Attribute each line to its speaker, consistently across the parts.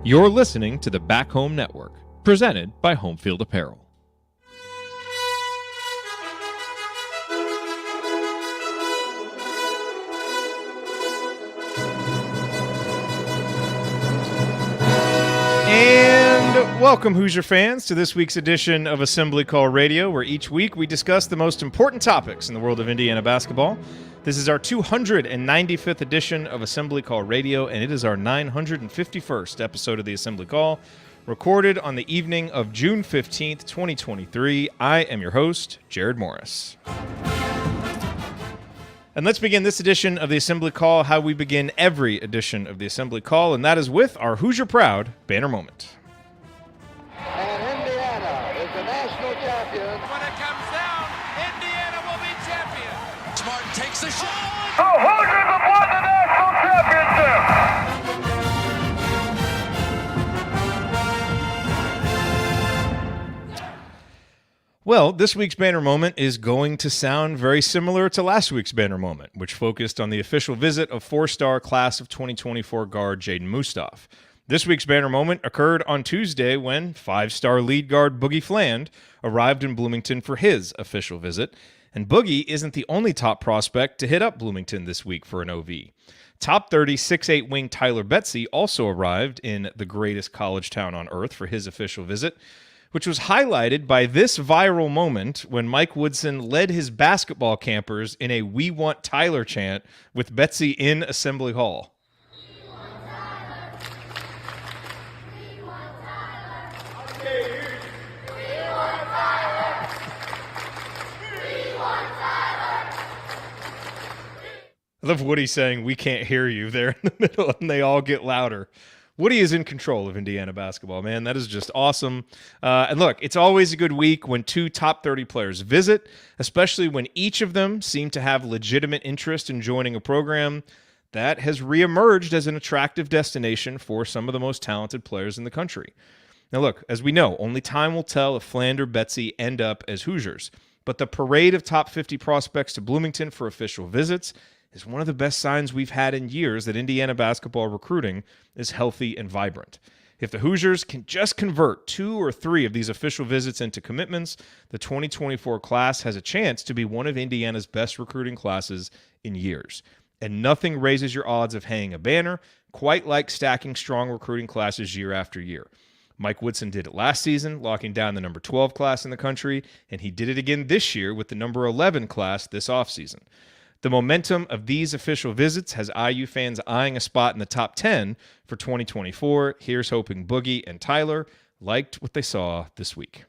Speaker 1: You're listening to the Back Home Network, presented by Home Field Apparel. And welcome, Hoosier fans, to this week's edition of Assembly Call Radio, where each week we discuss the most important topics in the world of Indiana basketball. This is our 295th edition of Assembly Call Radio, and it is our 951st episode of the Assembly Call, recorded on the evening of June 15th, 2023. I am your host, Jared Morris. And let's begin this edition of the Assembly Call how we begin every edition of the Assembly Call, and that is with our Hoosier Proud banner moment.
Speaker 2: And Indiana is the national champion.
Speaker 3: When it comes down, Indiana will be champion.
Speaker 4: Smart takes the shot.
Speaker 2: The Hoosiers have won the national championship.
Speaker 1: Well, this week's banner moment is going to sound very similar to last week's banner moment, which focused on the official visit of four-star class of 2024 guard Jaden Mustaf. This week's banner moment occurred on Tuesday when five-star lead guard Boogie Fland arrived in Bloomington for his official visit. And Boogie isn't the only top prospect to hit up Bloomington this week for an OV. Top 30 6'8" wing Tyler Betsy also arrived in the greatest college town on earth for his official visit, which was highlighted by this viral moment when Mike Woodson led his basketball campers in a "We Want Tyler" chant with Betsy in Assembly Hall. I love Woody saying, "We can't hear you," there in the middle, and they all get louder. Woody is in control of Indiana basketball, man. That is just awesome. And look, it's always a good week when two top 30 players visit, especially when each of them seem to have legitimate interest in joining a program that has reemerged as an attractive destination for some of the most talented players in the country. Now look, as we know, only time will tell if Fland or Betsy end up as Hoosiers. But the parade of top 50 prospects to Bloomington for official visits is one of the best signs we've had in years that Indiana basketball recruiting is healthy and vibrant. If the Hoosiers can just convert 2 or 3 of these official visits into commitments, the 2024 class has a chance to be one of Indiana's best recruiting classes in years. And nothing raises your odds of hanging a banner quite like stacking strong recruiting classes year after year. Mike Woodson did it last season, locking down the number 12 class in the country, and he did it again this year with the number 11 class this offseason. The momentum of these official visits has IU fans eyeing a spot in the top 10 for 2024. Here's hoping Boogie and Tyler liked what they saw this week.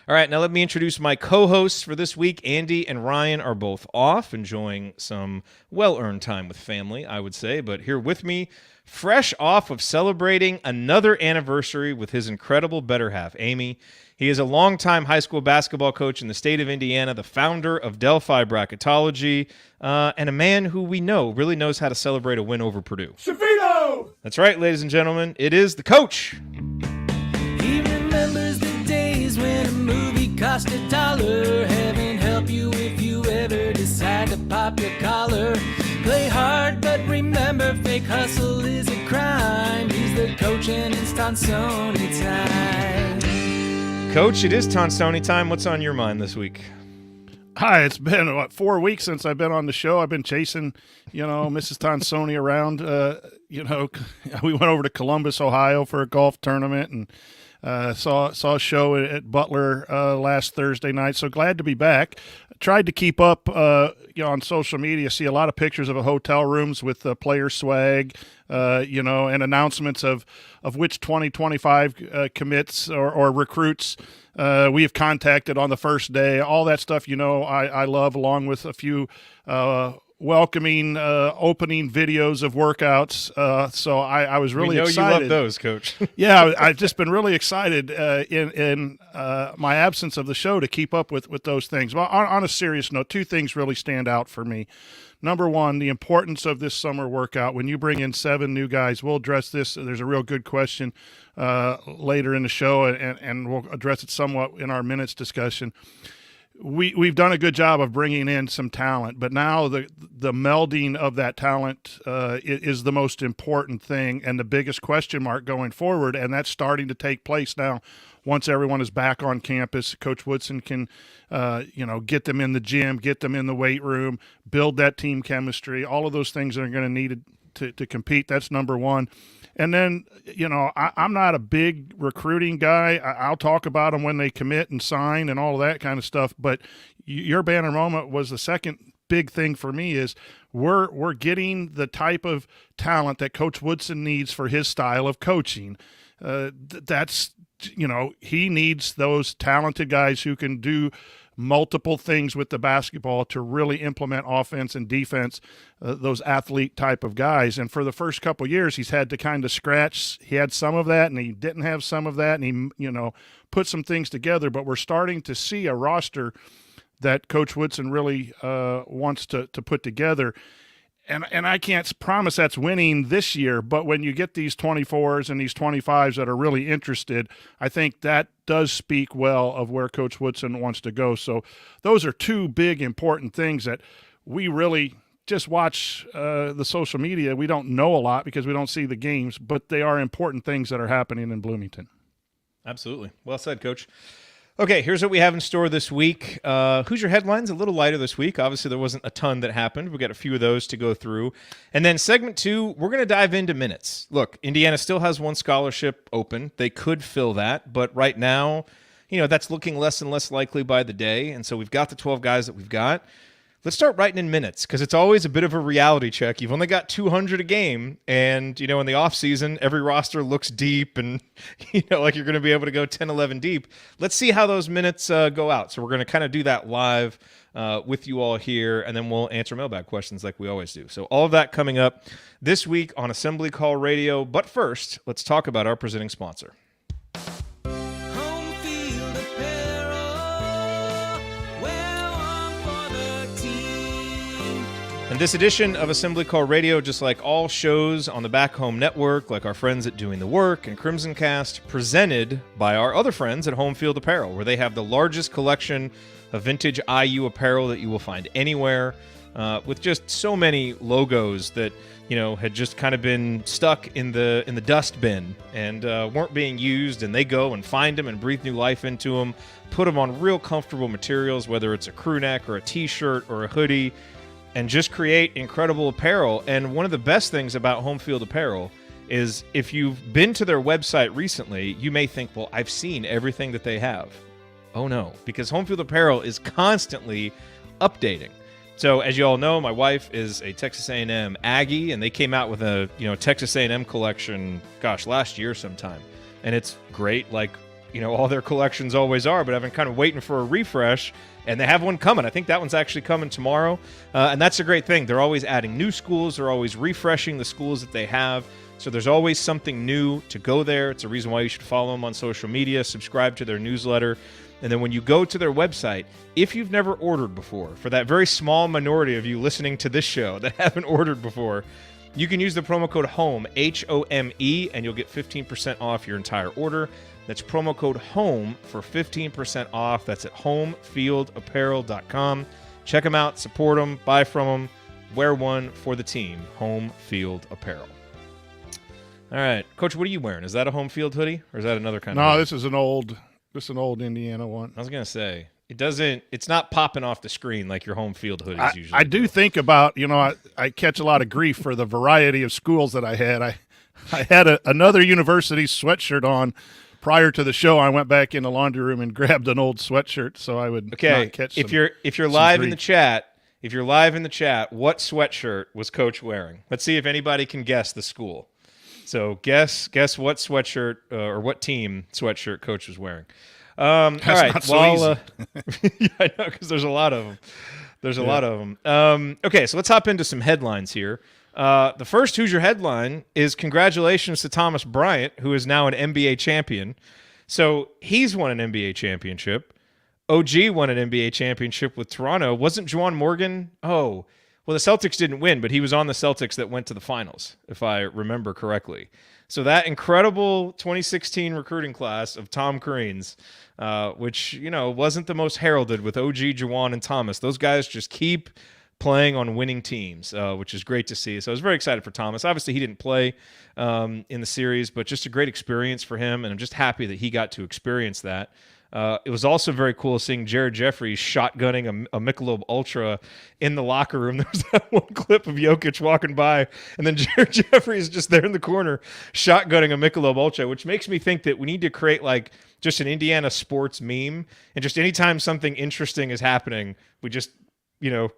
Speaker 1: All right, now let me introduce my co-hosts for this week. Andy and Ryan are both off, enjoying some well-earned time with family, I would say. But here with me, fresh off of celebrating another anniversary with his incredible better half, Amy. He is a longtime high school basketball coach in the state of Indiana, the founder of Delphi Bracketology, and a man who we know really knows how to celebrate a win over Purdue.
Speaker 5: Shafino!
Speaker 1: That's right, ladies and gentlemen. It is the coach.
Speaker 6: He remembers the days when a movie cost $1. Heaven help you if you ever decide to pop your collar. Play hard, but remember, fake hustle is a crime. He's the coach and it's Tonsoni time.
Speaker 1: Coach, it is Tonsoni time. What's on your mind this week?
Speaker 5: Hi, it's been, 4 weeks since I've been on the show. I've been chasing, Mrs. Tonsoni around. We went over to Columbus, Ohio for a golf tournament and saw a show at Butler last Thursday night. So glad to be back. Tried to keep up, on social media. See a lot of pictures of hotel rooms with player swag, and announcements of which 2025 commits or recruits we have contacted on the first day. All that stuff, I love, along with a few welcoming opening videos of workouts. So I was really excited.
Speaker 1: You love those, Coach.
Speaker 5: Yeah, I've just been really excited in my absence of the show to keep up with those things. Well, on a serious note, 2 things really stand out for me. Number one, the importance of this summer workout. When you bring in 7 new guys, we'll address this. There's a real good question later in the show, and we'll address it somewhat in our minutes discussion. we've done a good job of bringing in some talent, but now the melding of that talent is the most important thing and the biggest question mark going forward, and that's starting to take place now. Once everyone is back on campus, Coach Woodson can, get them in the gym, get them in the weight room, build that team chemistry, all of those things that are going to need to compete. That's number one. And then, I'm not a big recruiting guy. I'll talk about them when they commit and sign and all of that kind of stuff. But your banner moment was the second big thing for me is we're getting the type of talent that Coach Woodson needs for his style of coaching. He needs those talented guys who can do multiple things with the basketball to really implement offense and defense, those athlete type of guys. And for the first couple of years, he's had to kind of scratch. He had some of that and he didn't have some of that. And he, put some things together, but we're starting to see a roster that Coach Woodson really wants to put together. And I can't promise that's winning this year, but when you get these 24s and these 25s that are really interested, I think that does speak well of where Coach Woodson wants to go. So those are two big important things that we really just watch the social media. We don't know a lot because we don't see the games, but they are important things that are happening in Bloomington.
Speaker 1: Absolutely. Well said, Coach. Okay, here's what we have in store this week. Hoosier Headlines, a little lighter this week. Obviously, there wasn't a ton that happened. We got a few of those to go through. And then segment 2, we're going to dive into minutes. Look, Indiana still has one scholarship open. They could fill that, but right now, that's looking less and less likely by the day. And so we've got the 12 guys that we've got. Let's start writing in minutes because it's always a bit of a reality check. You've only got 200 a game, and, in the offseason, every roster looks deep and, like you're going to be able to go 10, 11 deep. Let's see how those minutes go out. So we're going to kind of do that live with you all here, and then we'll answer mailbag questions like we always do. So all of that coming up this week on Assembly Call Radio. But first, let's talk about our presenting sponsor. And this edition of Assembly Call Radio, just like all shows on the Back Home Network, like our friends at Doing the Work and Crimson Cast, presented by our other friends at Home Field Apparel, where they have the largest collection of vintage IU apparel that you will find anywhere, with just so many logos that had just kind of been stuck in the dust bin and weren't being used, and they go and find them and breathe new life into them, put them on real comfortable materials, whether it's a crew neck or a t-shirt or a hoodie, and just create incredible apparel. And one of the best things about Home Field Apparel is if you've been to their website recently, you may think, well, I've seen everything that they have. Oh no, because Home Field Apparel is constantly updating. So as you all know, my wife is a Texas A&M Aggie, and they came out with a Texas A&M collection, last year sometime. And it's great, like all their collections always are, but I've been kind of waiting for a refresh, and they have one coming. I think that one's actually coming tomorrow, and that's a great thing. They're always adding new schools. They're always refreshing the schools that they have, so there's always something new to go there. It's a reason why you should follow them on social media, subscribe to their newsletter, and then when you go to their website, if you've never ordered before, for that very small minority of you listening to this show that haven't ordered before, you can use the promo code HOME, HOME, and you'll get 15% off your entire order. That's promo code HOME for 15% off. That's at homefieldapparel.com. Check them out, support them, buy from them, wear one for the team. Home Field Apparel. All right, Coach, what are you wearing? Is that a Home Field hoodie, or is that another kind of hoodie?
Speaker 5: No, this is an old Indiana one.
Speaker 1: I was going to say, it's not popping off the screen like your Home Field hoodies usually.
Speaker 5: I do think about, I catch a lot of grief for the variety of schools that I had. I had another university sweatshirt on. Prior to the show, I went back in the laundry room and grabbed an old sweatshirt so I would not catch some,
Speaker 1: if you're live in the chat, what sweatshirt was Coach wearing? Let's see if anybody can guess the school. So guess what sweatshirt or what team sweatshirt Coach was wearing. All right.
Speaker 5: Not so easy.
Speaker 1: Yeah, I know, because there's a lot of them. Okay, so let's hop into some headlines here. The first Hoosier headline is congratulations to Thomas Bryant, who is now an NBA champion. So he's won an NBA championship. OG won an NBA championship with Toronto. Wasn't Juwan Morgan? Oh, Well, the Celtics didn't win, but he was on the Celtics that went to the finals, if I remember correctly. So that incredible 2016 recruiting class of Tom Crean's, which, wasn't the most heralded with OG, Juwan, and Thomas. Those guys just keep playing on winning teams, which is great to see. So I was very excited for Thomas. Obviously, he didn't play in the series, but just a great experience for him, and I'm just happy that he got to experience that. It was also very cool seeing Jared Jeffries shotgunning a Michelob Ultra in the locker room. There was that one clip of Jokic walking by, and then Jared Jeffries just there in the corner shotgunning a Michelob Ultra, which makes me think that we need to create just an Indiana sports meme, and just anytime something interesting is happening, we just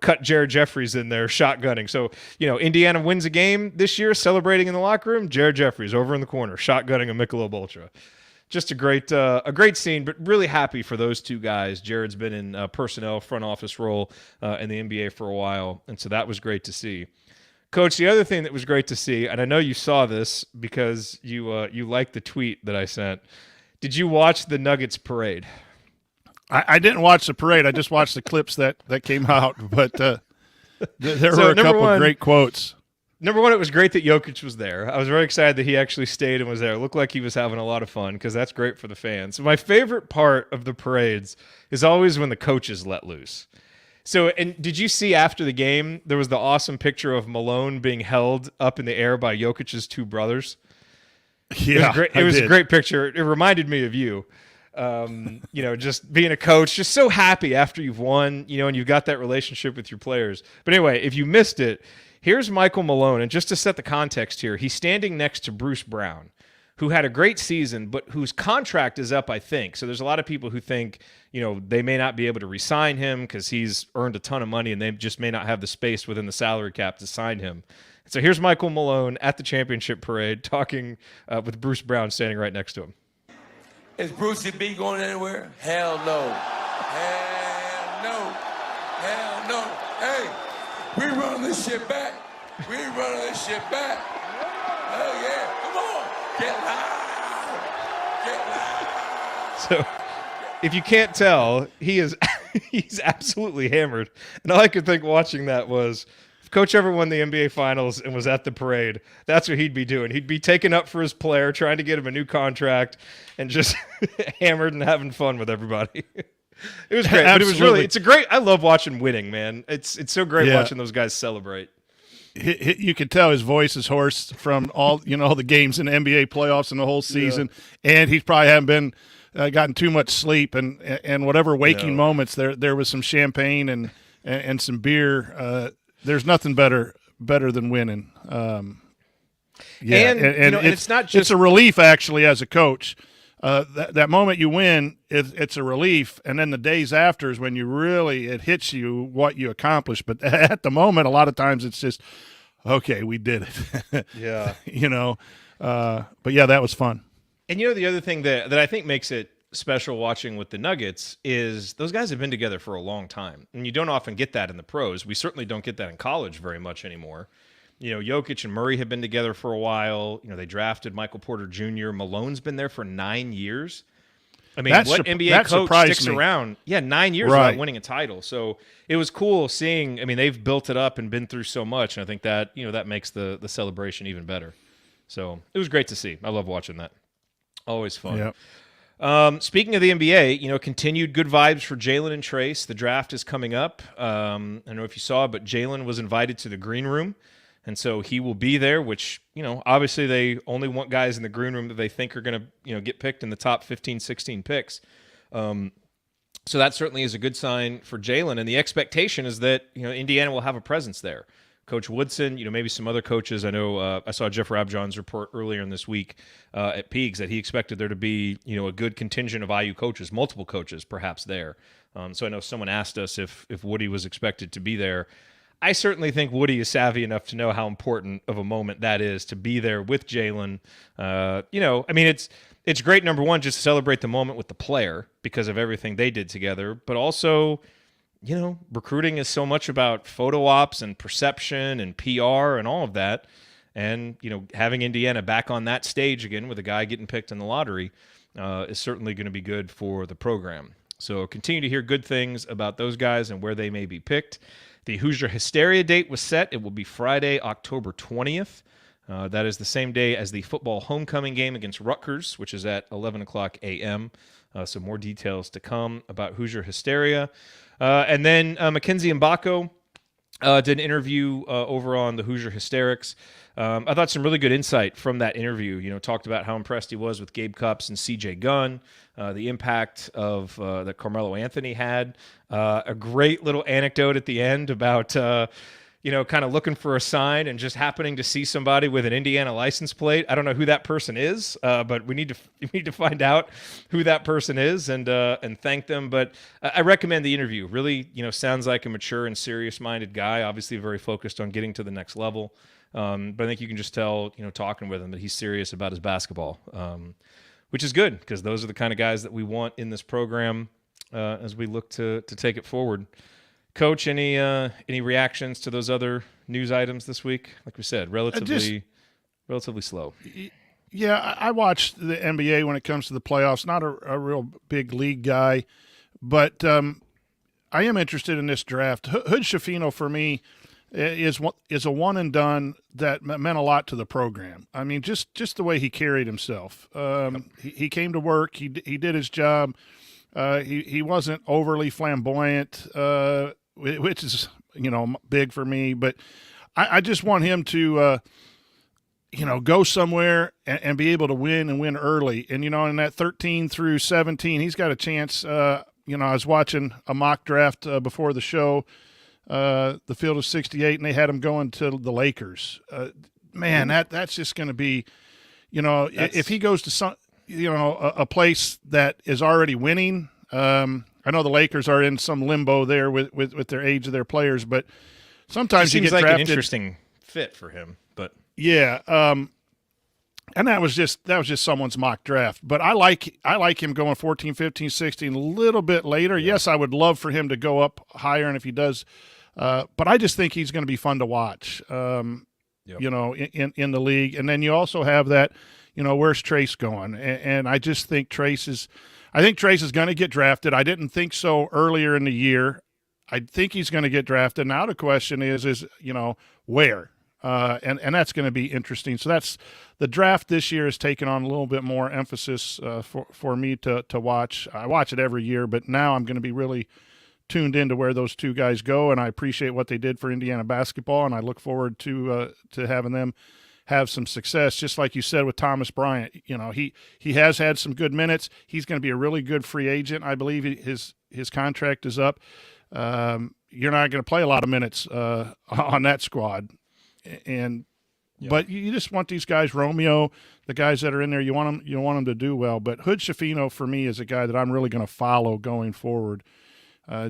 Speaker 1: cut Jared Jeffries in there shotgunning. So, Indiana wins a game this year, celebrating in the locker room. Jared Jeffries over in the corner, shotgunning a Michelob Ultra. Just a great scene, but really happy for those two guys. Jared's been in personnel front office role in the NBA for a while, and so that was great to see. Coach, the other thing that was great to see, and I know you saw this because you liked the tweet that I sent. Did you watch the Nuggets parade?
Speaker 5: I didn't watch the parade. I just watched the clips that came out, but there were a couple of great quotes.
Speaker 1: Number one, it was great that Jokic was there. I was very excited that he actually stayed and was there. It looked like he was having a lot of fun because that's great for the fans. My favorite part of the parades is always when the coaches let loose. So, and did you see after the game, there was the awesome picture of Malone being held up in the air by Jokic's two brothers?
Speaker 5: Yeah,
Speaker 1: it was a great picture. It reminded me of you. Just being a coach, just so happy after you've won, and you've got that relationship with your players. But anyway, if you missed it, here's Michael Malone. And just to set the context here, he's standing next to Bruce Brown, who had a great season, but whose contract is up, I think. So there's a lot of people who think, they may not be able to re-sign him because he's earned a ton of money and they just may not have the space within the salary cap to sign him. So here's Michael Malone at the championship parade talking with Bruce Brown standing right next to him.
Speaker 7: Is Brucey B going anywhere? Hell no. Hell no. Hell no. Hey, we running this shit back. We running this shit back. Oh yeah. Come on. Get loud. Get loud.
Speaker 1: So if you can't tell, he's absolutely hammered. And all I could think watching that was, if Coach ever won the NBA Finals and was at the parade, that's what he'd be doing. He'd be taking up for his player, trying to get him a new contract, and just hammered and having fun with everybody. It was great. But it was really, I love watching winning, man. It's so great watching those guys celebrate.
Speaker 5: You can tell his voice is hoarse from all the games in the NBA playoffs and the whole season, and he's probably haven't been gotten too much sleep, and whatever waking moments there was some champagne and some beer. There's nothing better than winning. And
Speaker 1: it's not just,
Speaker 5: it's a relief actually as a coach. That moment you win, it's a relief, and then the days after is when it hits you what you accomplished. But at the moment, a lot of times it's just, okay, we did it.
Speaker 1: Yeah.
Speaker 5: But yeah, that was fun.
Speaker 1: And the other thing that I think makes it special watching with the Nuggets is those guys have been together for a long time, and you don't often get that in the pros. We certainly don't get that in college very much anymore. Jokic and Murray have been together for a while. They drafted Michael Porter Jr. Malone's been there for 9 years. I mean, what NBA coach sticks around? Yeah, 9 years without winning a title. So it was cool seeing. I mean, they've built it up and been through so much, and I think that that makes the celebration even better. So it was great to see. I love watching that. Always fun.
Speaker 5: Yep.
Speaker 1: Speaking of the NBA, continued good vibes for Jalen and Trace. The draft is coming up. I don't know if you saw, but Jalen was invited to the green room, and so he will be there, which, obviously they only want guys in the green room that they think are going to, get picked in the top 15, 16 picks. So that certainly is a good sign for Jalen, and the expectation is that, Indiana will have a presence there. Coach Woodson, maybe some other coaches. I know I saw Jeff Rabjohn's report earlier in this week at Peegs that he expected there to be, a good contingent of IU coaches, multiple coaches perhaps there. So I know someone asked us if Woody was expected to be there. I certainly think Woody is savvy enough to know how important of a moment that is to be there with Jalen. I mean, it's great, number one, just to celebrate the moment with the player because of everything they did together, but also, recruiting is so much about photo ops and perception and PR and all of that. And, having Indiana back on that stage again with a guy getting picked in the lottery is certainly going to be good for the program. So continue to hear good things about those guys and where they may be picked. The Hoosier Hysteria date was set. It will be Friday, October 20th. That is the same day as the football homecoming game against Rutgers, which is at 11 o'clock a.m. So more details to come about Hoosier Hysteria. And then Mackenzie Mbako did an interview over on the Hoosier Hysterics. I thought some really good insight from that interview. Talked about how impressed he was with Gabe Cupps and C.J. Gunn, the impact of that Carmelo Anthony had. A great little anecdote at the end about kind of looking for a sign and just happening to see somebody with an Indiana license plate. I don't know who that person is, but we need to find out who that person is and thank them. But I recommend the interview. Really, sounds like a mature and serious-minded guy. Obviously, very focused on getting to the next level. But I think you can just tell, talking with him, that he's serious about his basketball, which is good because those are the kind of guys that we want in this program as we look to take it forward. Coach, any reactions to those other news items this week? Like we said, relatively slow.
Speaker 5: Yeah, I watched the NBA when it comes to the playoffs. Not a real big league guy, but I am interested in this draft. Hood Schifino for me is a one and done that meant a lot to the program. I mean, just the way he carried himself. He came to work. He did his job. He wasn't overly flamboyant, which is big for me. But I just want him to go somewhere and be able to win and win early. And in that 13 through 17, he's got a chance. I was watching a mock draft before the show. The field of 68, and they had him going to the Lakers. Man, that's just going to be, if he goes to some, a place that is already winning. I know the Lakers are in some limbo there with their age of their players, but sometimes
Speaker 1: he
Speaker 5: you
Speaker 1: seems
Speaker 5: get
Speaker 1: like
Speaker 5: drafted.
Speaker 1: An interesting fit for him, but
Speaker 5: yeah. And that was just someone's mock draft, but I like him going 14, 15, 16, a little bit later. Yeah. Yes, I would love for him to go up higher, and if he does. But I just think he's going to be fun to watch, in the league. And then you also have that, where's Trace going? And I just think Trace is going to get drafted. I didn't think so earlier in the year. I think he's going to get drafted. Now the question is where? And that's going to be interesting. So that's the draft this year has taken on a little bit more emphasis for me to watch. I watch it every year, but now I'm going to be really tuned into where those two guys go, and I appreciate what they did for Indiana basketball, and I look forward to having them have some success. Just like you said with Thomas Bryant, he has had some good minutes. He's going to be a really good free agent. I believe his contract is up. You're not going to play a lot of minutes on that squad, but you just want these guys, Romeo, the guys that are in there. You want them to do well. But Hood Schifino for me is a guy that I'm really going to follow going forward.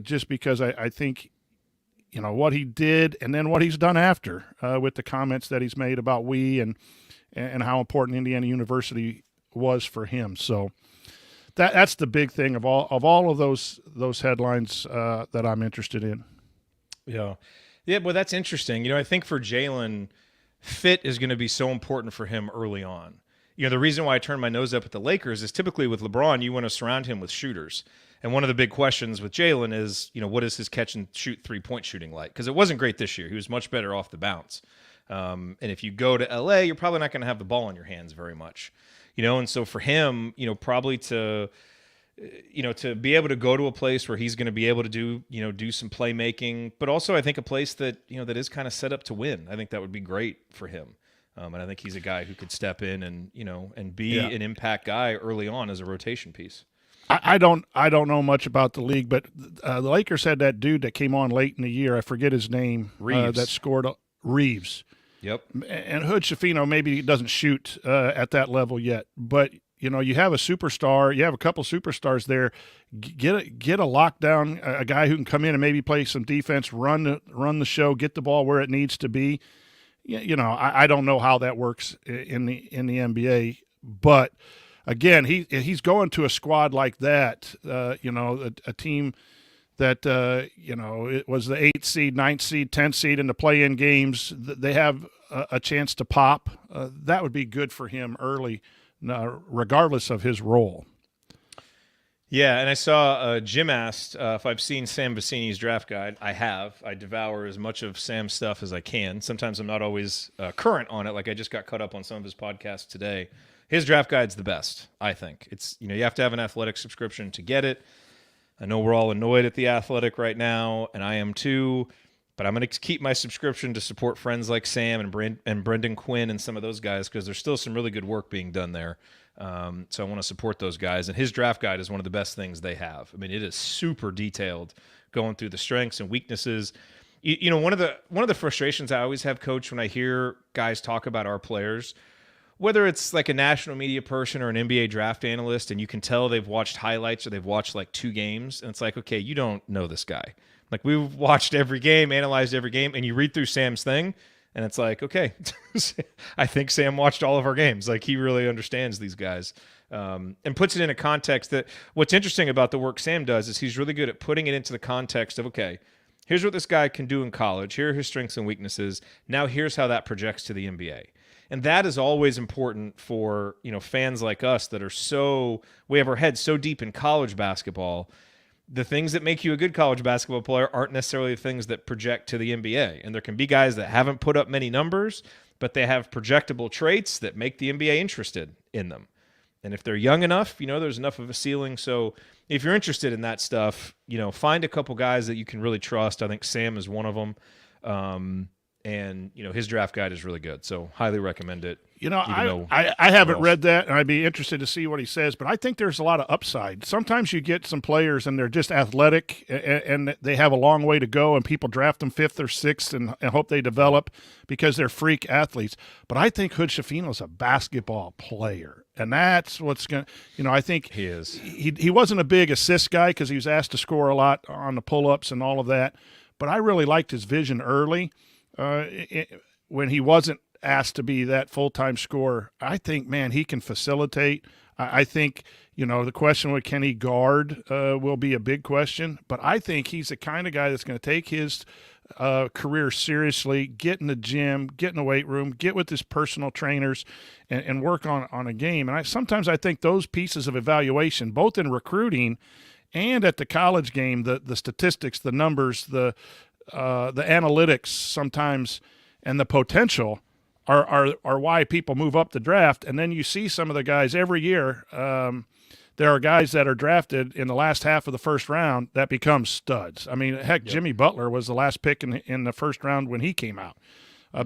Speaker 5: Just because I think, what he did and then what he's done after with the comments that he's made about and how important Indiana University was for him. So that's the big thing of all of those headlines that I'm interested in.
Speaker 1: Yeah. Well, that's interesting. I think for Jalen, fit is going to be so important for him early on. The reason why I turn my nose up at the Lakers is typically with LeBron, you want to surround him with shooters. And one of the big questions with Jalen is, what is his catch and shoot 3-point shooting like? Because it wasn't great this year. He was much better off the bounce. And if you go to LA, you're probably not going to have the ball in your hands very much, and so for him, probably to be able to go to a place where he's going to be able to do some playmaking, but also I think a place that, that is kind of set up to win. I think that would be great for him. And I think he's a guy who could step in and be an impact guy early on as a rotation piece.
Speaker 5: I don't know much about the league, but the Lakers had that dude that came on late in the year. I forget his name.
Speaker 1: Reeves.
Speaker 5: That scored Reeves.
Speaker 1: Yep.
Speaker 5: And Hood Schifino maybe doesn't shoot at that level yet, but you have a superstar. You have a couple superstars there. Get a lockdown, a guy who can come in and maybe play some defense, run the show, get the ball where it needs to be. I don't know how that works in the NBA, but. Again, he's going to a squad like that, a team that, it was the 8th seed, 9th seed, 10th seed in the play-in games. They have a chance to pop. That would be good for him early, regardless of his role.
Speaker 1: Yeah, and I saw Jim asked if I've seen Sam Vecini's draft guide. I have. I devour as much of Sam's stuff as I can. Sometimes I'm not always current on it. Like I just got caught up on some of his podcasts today. His draft guide's the best, I think. It's you have to have an Athletic subscription to get it. I know we're all annoyed at the Athletic right now, and I am too. But I'm going to keep my subscription to support friends like Sam and Brendan Quinn and some of those guys because there's still some really good work being done there. So I want to support those guys. And his draft guide is one of the best things they have. I mean, it is super detailed, going through the strengths and weaknesses. One of the frustrations I always have, Coach, when I hear guys talk about our players, whether it's like a national media person or an NBA draft analyst, and you can tell they've watched highlights or they've watched like 2 games, and it's like, okay, you don't know this guy. Like we've watched every game, analyzed every game, and you read through Sam's thing, and it's like, okay, I think Sam watched all of our games. Like he really understands these guys and puts it in a context that what's interesting about the work Sam does is he's really good at putting it into the context of, okay, here's what this guy can do in college. Here are his strengths and weaknesses. Now here's how that projects to the NBA. And that is always important for, fans like us that are we have our heads so deep in college basketball. The things that make you a good college basketball player aren't necessarily the things that project to the NBA. And there can be guys that haven't put up many numbers, but they have projectable traits that make the NBA interested in them. And if they're young enough, there's enough of a ceiling. So if you're interested in that stuff, find a couple guys that you can really trust. I think Sam is one of them. And his draft guide is really good. So highly recommend it.
Speaker 5: I haven't read that, and I'd be interested to see what he says, but I think there's a lot of upside. Sometimes you get some players, and they're just athletic, and they have a long way to go, and people draft them 5th or 6th and hope they develop because they're freak athletes. But I think Hood Schifino's a basketball player, and that's what's going to I think
Speaker 1: he is.
Speaker 5: He wasn't a big assist guy because he was asked to score a lot on the pull-ups and all of that, but I really liked his vision early when he wasn't asked to be that full-time scorer. I think, man, he can facilitate. I think, the question with can he guard will be a big question, but I think he's the kind of guy that's going to take his career seriously, get in the gym, get in the weight room, get with his personal trainers, and work on a game. And sometimes I think those pieces of evaluation, both in recruiting and at the college game, the statistics, the numbers, the analytics sometimes, and the potential are why people move up the draft. And then you see some of the guys every year. There are guys that are drafted in the last half of the first round that become studs. I mean, heck, Jimmy Butler was the last pick in the first round when he came out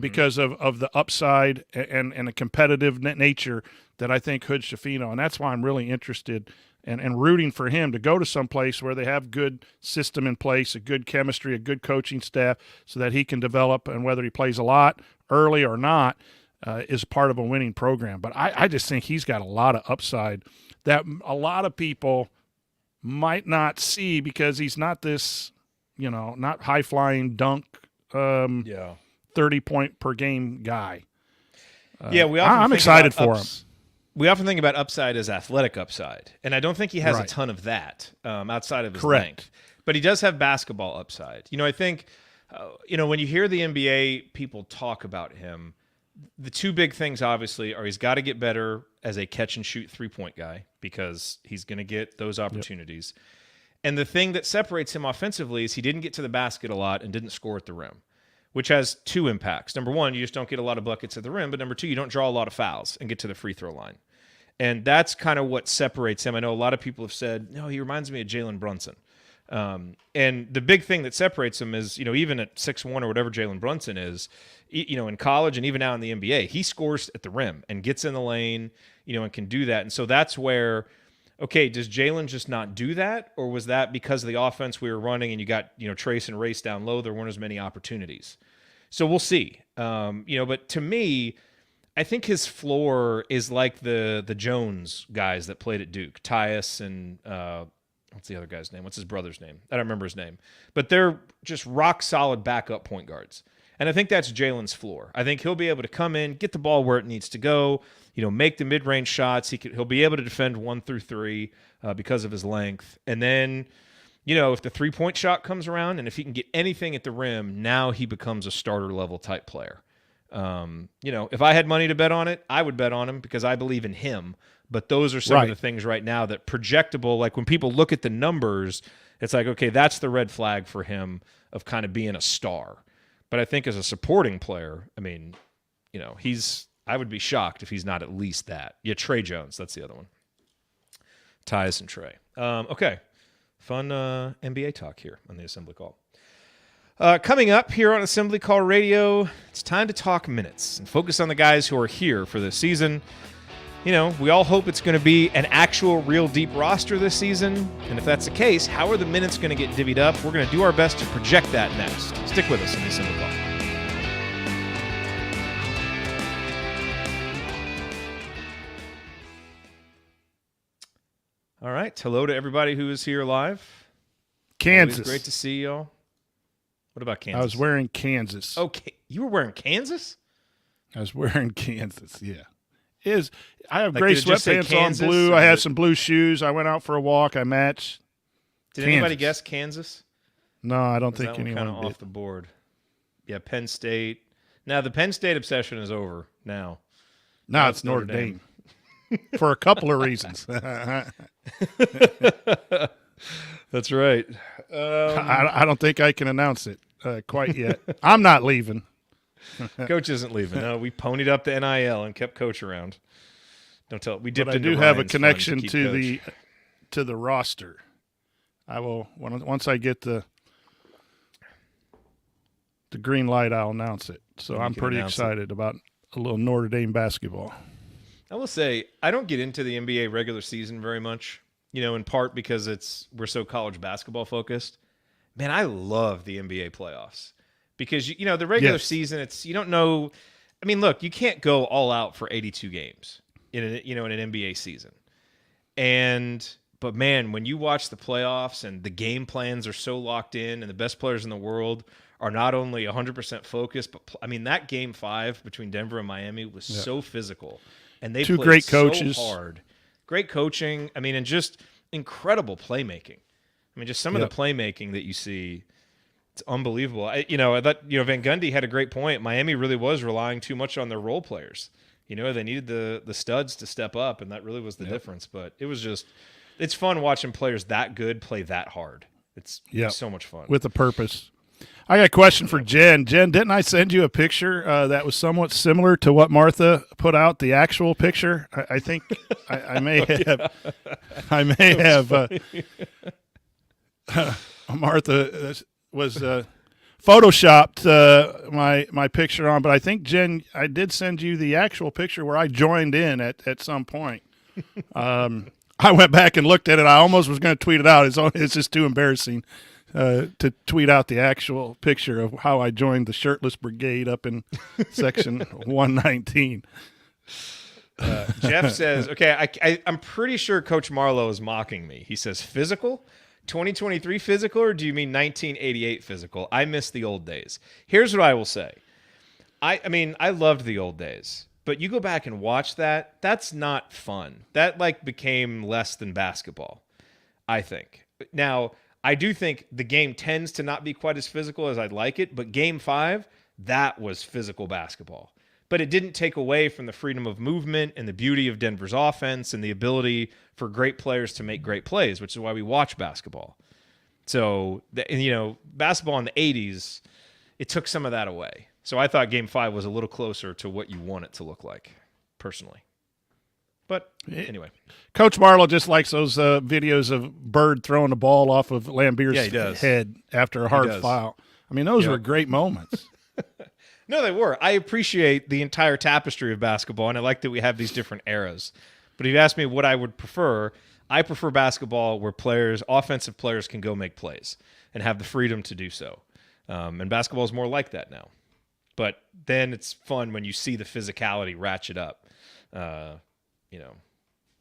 Speaker 5: because of the upside and the competitive nature that I think Hood Schifino. And that's why I'm really interested and rooting for him to go to some place where they have good system in place, a good chemistry, a good coaching staff, so that he can develop, and whether he plays a lot early or not is part of a winning program. But I just think he's got a lot of upside that a lot of people might not see because he's not this, not high-flying dunk 30-point per game guy. I'm excited for him.
Speaker 1: We often think about upside as athletic upside, and I don't think he has a ton of that outside of his length. But he does have basketball upside. I think, when you hear the NBA people talk about him, the 2 big things obviously are he's got to get better as a catch-and-shoot three-point guy because he's going to get those opportunities. Yep. And the thing that separates him offensively is he didn't get to the basket a lot and didn't score at the rim, which has 2 impacts. Number 1, you just don't get a lot of buckets at the rim, but number 2, you don't draw a lot of fouls and get to the free throw line. And that's kind of what separates him. I know a lot of people have said, no, he reminds me of Jalen Brunson. And the big thing that separates him is, even at 6'1" or whatever Jalen Brunson is, in college and even now in the NBA, he scores at the rim and gets in the lane, and can do that. And so that's where, okay, does Jalen just not do that? Or was that because of the offense we were running and you got, Trace and Race down low, there weren't as many opportunities. So we'll see. But to me, I think his floor is like the Jones guys that played at Duke, Tyus and what's the other guy's name? What's his brother's name? I don't remember his name. But they're just rock solid backup point guards. And I think that's Jalen's floor. I think he'll be able to come in, get the ball where it needs to go, make the mid-range shots. He'll be able to defend 1 through 3 because of his length. And then, if the three-point shot comes around and if he can get anything at the rim, now he becomes a starter level type player. If I had money to bet on it, I would bet on him because I believe in him. But those are some of the things right now that projectable, like when people look at the numbers, it's like, okay, that's the red flag for him of kind of being a star. But I think as a supporting player, I mean, I would be shocked if he's not at least that. Yeah, Trey Jones, that's the other one. Tyus and Trey. Okay, fun NBA talk here on the Assembly Call. Coming up here on Assembly Call Radio, it's time to talk minutes and focus on the guys who are here for this season. We all hope it's going to be an actual real deep roster this season. And if that's the case, how are the minutes going to get divvied up? We're going to do our best to project that next. Stick with us in the Assembly Call. All right. Hello to everybody who is here live.
Speaker 5: Kansas.
Speaker 1: Always great to see y'all. What about Kansas?
Speaker 5: I was wearing Kansas.
Speaker 1: Okay. You were wearing Kansas?
Speaker 5: I was wearing Kansas, yeah. I have
Speaker 1: Like,
Speaker 5: gray
Speaker 1: did it just say
Speaker 5: sweatpants on
Speaker 1: Kansas,
Speaker 5: blue.
Speaker 1: or
Speaker 5: I
Speaker 1: did
Speaker 5: had
Speaker 1: it-
Speaker 5: some blue shoes. I went out for a walk. I matched.
Speaker 1: Did
Speaker 5: Kansas.
Speaker 1: anybody guess Kansas?
Speaker 5: No, I don't
Speaker 1: Is
Speaker 5: think
Speaker 1: that one
Speaker 5: anyone
Speaker 1: kind of
Speaker 5: did.
Speaker 1: off the board? Yeah, Penn State. Now the Penn State obsession is over. Now
Speaker 5: No, it's Notre Dame. For a couple of reasons.
Speaker 1: that's right.
Speaker 5: I don't think I can announce it quite yet. I'm not leaving.
Speaker 1: Coach isn't leaving. No, we ponied up the NIL and kept Coach around. Don't tell. We dipped
Speaker 5: But I
Speaker 1: into
Speaker 5: do have a
Speaker 1: Ryan's fund
Speaker 5: connection
Speaker 1: keep
Speaker 5: to
Speaker 1: Coach.
Speaker 5: the roster. I will once I get the green light, I'll announce it. So
Speaker 1: And you
Speaker 5: I'm
Speaker 1: can
Speaker 5: pretty
Speaker 1: announce it.
Speaker 5: excited about a little Notre Dame basketball.
Speaker 1: I will say I don't get into the NBA regular season very much. In part because we're so college basketball focused. Man, I love the NBA playoffs because the regular
Speaker 5: Yes.
Speaker 1: season, you don't know. I mean, look, you can't go all out for 82 games in an NBA season. But man, when you watch the playoffs and the game plans are so locked in and the best players in the world are not only 100% focused, but that game 5 between Denver and Miami was so physical. And they
Speaker 5: Two
Speaker 1: played
Speaker 5: great
Speaker 1: so
Speaker 5: coaches.
Speaker 1: hard. Great coaching. I mean, and just incredible playmaking. I mean, just some of the playmaking that you see, it's unbelievable. I thought, Van Gundy had a great point. Miami really was relying too much on their role players. They needed the studs to step up, and that really was the difference. But it was it's fun watching players that good play that hard. It's so much fun.
Speaker 5: With a purpose. I got a question for Jen. Jen, didn't I send you a picture that was somewhat similar to what Martha put out, the actual picture? I think I may have. I may have. Martha was photoshopped my picture on, but I think, Jen, I did send you the actual picture where I joined in at some point. I went back and looked at it. I almost was going to tweet it out. It's just too embarrassing to tweet out the actual picture of how I joined the shirtless brigade up in section 119.
Speaker 1: Jeff says, okay, I'm pretty sure Coach Marlowe is mocking me. He says, physical? 2023 physical, or do you mean 1988 physical? I miss the old days. Here's what I will say. I mean, I loved the old days, but you go back and watch that's not fun. That became less than basketball, I think. Now, I do think the game tends to not be quite as physical as I'd like it, but game 5, that was physical basketball. But it didn't take away from the freedom of movement and the beauty of Denver's offense and the ability for great players to make great plays, which is why we watch basketball. So, basketball in the 80s, it took some of that away. So I thought game 5 was a little closer to what you want it to look like, personally. But anyway.
Speaker 5: Coach Marlowe just likes those videos of Bird throwing the ball off of Lambier's head after a hard foul. I mean, those were great moments.
Speaker 1: No, they were. I appreciate the entire tapestry of basketball, and I like that we have these different eras. But if you ask me what I would prefer, I prefer basketball where offensive players can go make plays and have the freedom to do so. And basketball is more like that now. But then it's fun when you see the physicality ratchet up.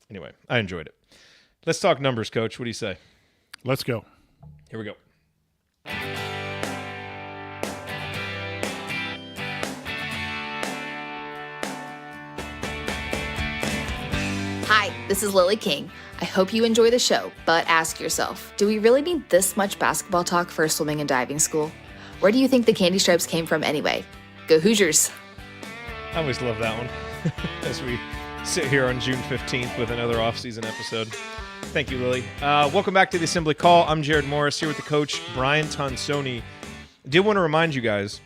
Speaker 1: Anyway, I enjoyed it. Let's talk numbers, Coach. What do you say?
Speaker 5: Let's go.
Speaker 1: Here we go.
Speaker 8: Hi, this is Lily King. I hope you enjoy the show, but ask yourself, do we really need this much basketball talk for a swimming and diving school? Where do you think the candy stripes came from anyway? Go Hoosiers!
Speaker 1: I always love that one as we sit here on June 15th with another off-season episode. Thank you, Lily. Welcome back to the Assembly Call. I'm Jared Morris here with the coach, Brian Tonsoni. I did want to remind you guys,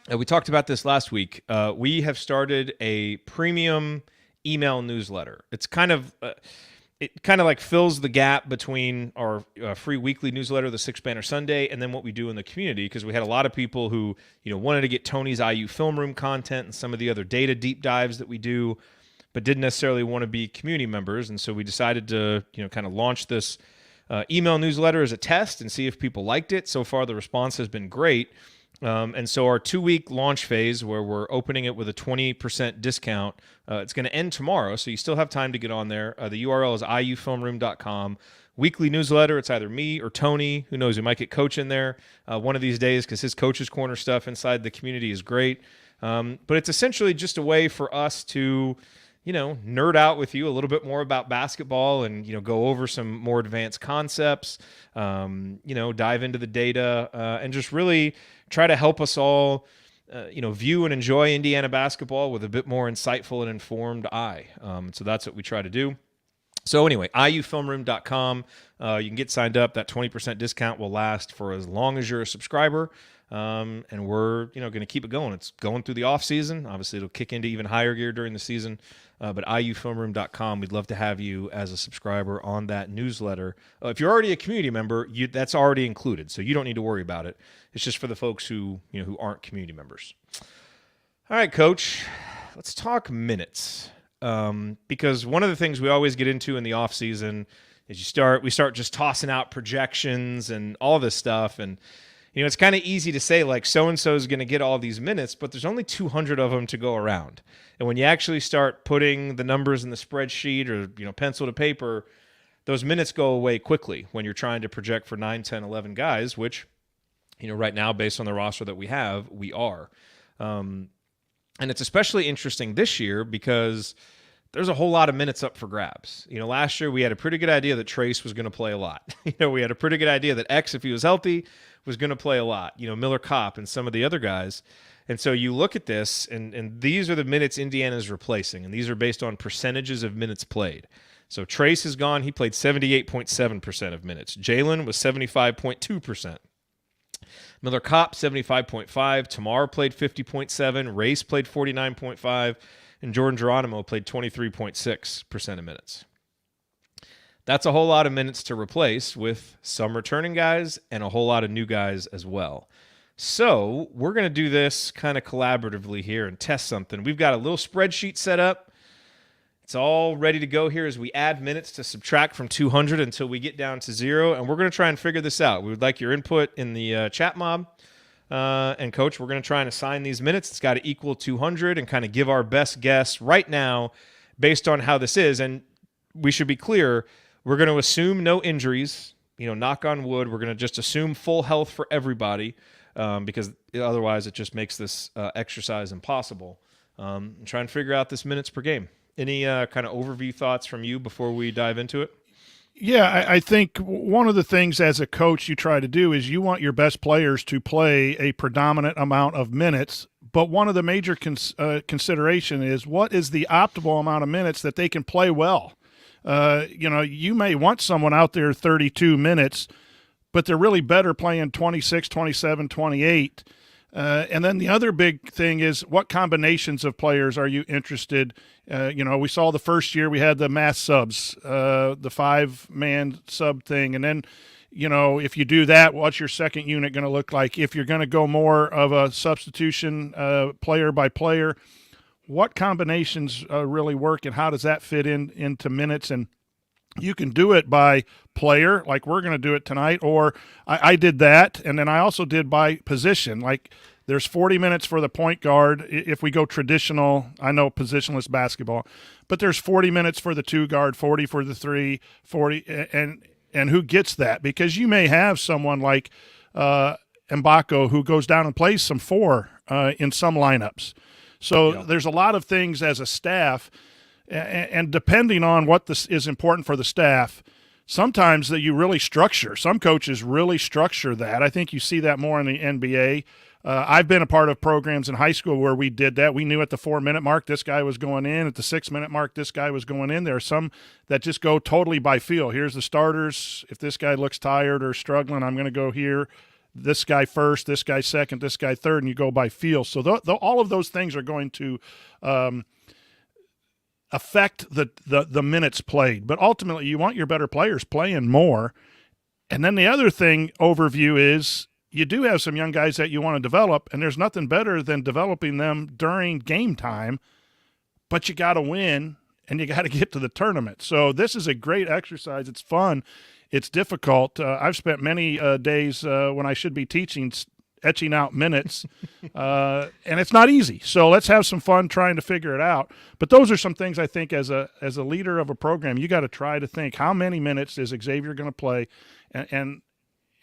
Speaker 1: we talked about this last week. We have started a premium email newsletter. It's kind of like fills the gap between our free weekly newsletter, the Six Banner Sunday, and then what we do in the community, because we had a lot of people who wanted to get Tony's IU film room content and some of the other data deep dives that we do, but didn't necessarily want to be community members. And so we decided to kind of launch this email newsletter as a test and see if people liked it. So far, the response has been great. And so our 2-week launch phase, where we're opening it with a 20% discount, it's going to end tomorrow, so you still have time to get on there. The URL is iufilmroom.com. Weekly newsletter, it's either me or Tony. Who knows, we might get Coach in there one of these days, because his Coach's Corner stuff inside the community is great. But it's essentially just a way for us to nerd out with you a little bit more about basketball and, go over some more advanced concepts, dive into the data, and just really try to help us all, view and enjoy Indiana basketball with a bit more insightful and informed eye. So that's what we try to do. So anyway, iufilmroom.com. You can get signed up. That 20% discount will last for as long as you're a subscriber. And we're, going to keep it going. It's going through the off season. Obviously, it'll kick into even higher gear during the season. But iufilmroom.com, we'd love to have you as a subscriber on that newsletter. If you're already a community member, that's already included, so you don't need to worry about it. It's just for the folks who aren't community members. All right, Coach, let's talk minutes. Because one of the things we always get into in the off season is we start just tossing out projections and all this stuff, and it's kind of easy to say, like, so-and-so is going to get all these minutes, but there's only 200 of them to go around. And when you actually start putting the numbers in the spreadsheet or, pencil to paper, those minutes go away quickly when you're trying to project for 9, 10, 11 guys, which, right now, based on the roster that we have, we are. And it's especially interesting this year because there's a whole lot of minutes up for grabs. Last year we had a pretty good idea that Trace was going to play a lot. We had a pretty good idea that X, if he was healthy, was going to play a lot. Miller Kopp and some of the other guys. And so you look at this, and these are the minutes Indiana is replacing, and these are based on percentages of minutes played. So Trace is gone. He played 78.7% of minutes. Jalen was 75.2%. Miller Kopp, 75.5%. Tamar played 50.7%. Race played 49.5%. And Jordan Geronimo played 23.6% of minutes. That's a whole lot of minutes to replace with some returning guys and a whole lot of new guys as well. So we're going to do this kind of collaboratively here and test something. We've got a little spreadsheet set up. It's all ready to go here as we add minutes to subtract from 200 until we get down to 0, and we're going to try and figure this out. We would like your input in the chat mob. And Coach, we're going to try and assign these minutes. It's got to equal 200 and kind of give our best guess right now based on how this is. And we should be clear, we're going to assume no injuries, knock on wood. We're going to just assume full health for everybody because otherwise it just makes this exercise impossible. And try and figure out this minutes per game. Any kind of overview thoughts from you before we dive into it?
Speaker 5: Yeah, I think one of the things as a coach you try to do is you want your best players to play a predominant amount of minutes, but one of the major consideration is what is the optimal amount of minutes that they can play well. You may want someone out there 32 minutes, but they're really better playing 26, 27, 28. And then the other big thing is what combinations of players are you interested? We saw the first year we had the mass subs, the 5-man sub thing. And then, if you do that, what's your second unit going to look like? If you're going to go more of a substitution player by player, what combinations really work and how does that fit into minutes? And you can do it by player, like we're going to do it tonight, or I did that, and then I also did by position. Like there's 40 minutes for the point guard if we go traditional, I know positionless basketball, but there's 40 minutes for the 2 guard, 40 for the 3, 40, and who gets that? Because you may have someone like Mbako who goes down and plays some 4 in some lineups. So there's a lot of things as a staff. And depending on what this is important for the staff, sometimes that you really structure. Some coaches really structure that. I think you see that more in the NBA. I've been a part of programs in high school where we did that. We knew at the 4-minute mark this guy was going in. At the 6-minute mark this guy was going in. There are some that just go totally by feel. Here's the starters. If this guy looks tired or struggling, I'm going to go here. This guy first, this guy second, this guy third, and you go by feel. So all of those things are going to affect the minutes played. But ultimately, you want your better players playing more. And then the other thing, overview, is you do have some young guys that you want to develop, and there's nothing better than developing them during game time, but you got to win, and you got to get to the tournament. So this is a great exercise. It's fun. It's difficult. I've spent many days when I should be teaching etching out minutes, and it's not easy. So let's have some fun trying to figure it out. But those are some things I think as a leader of a program, you got to try to think, how many minutes is Xavier going to play, and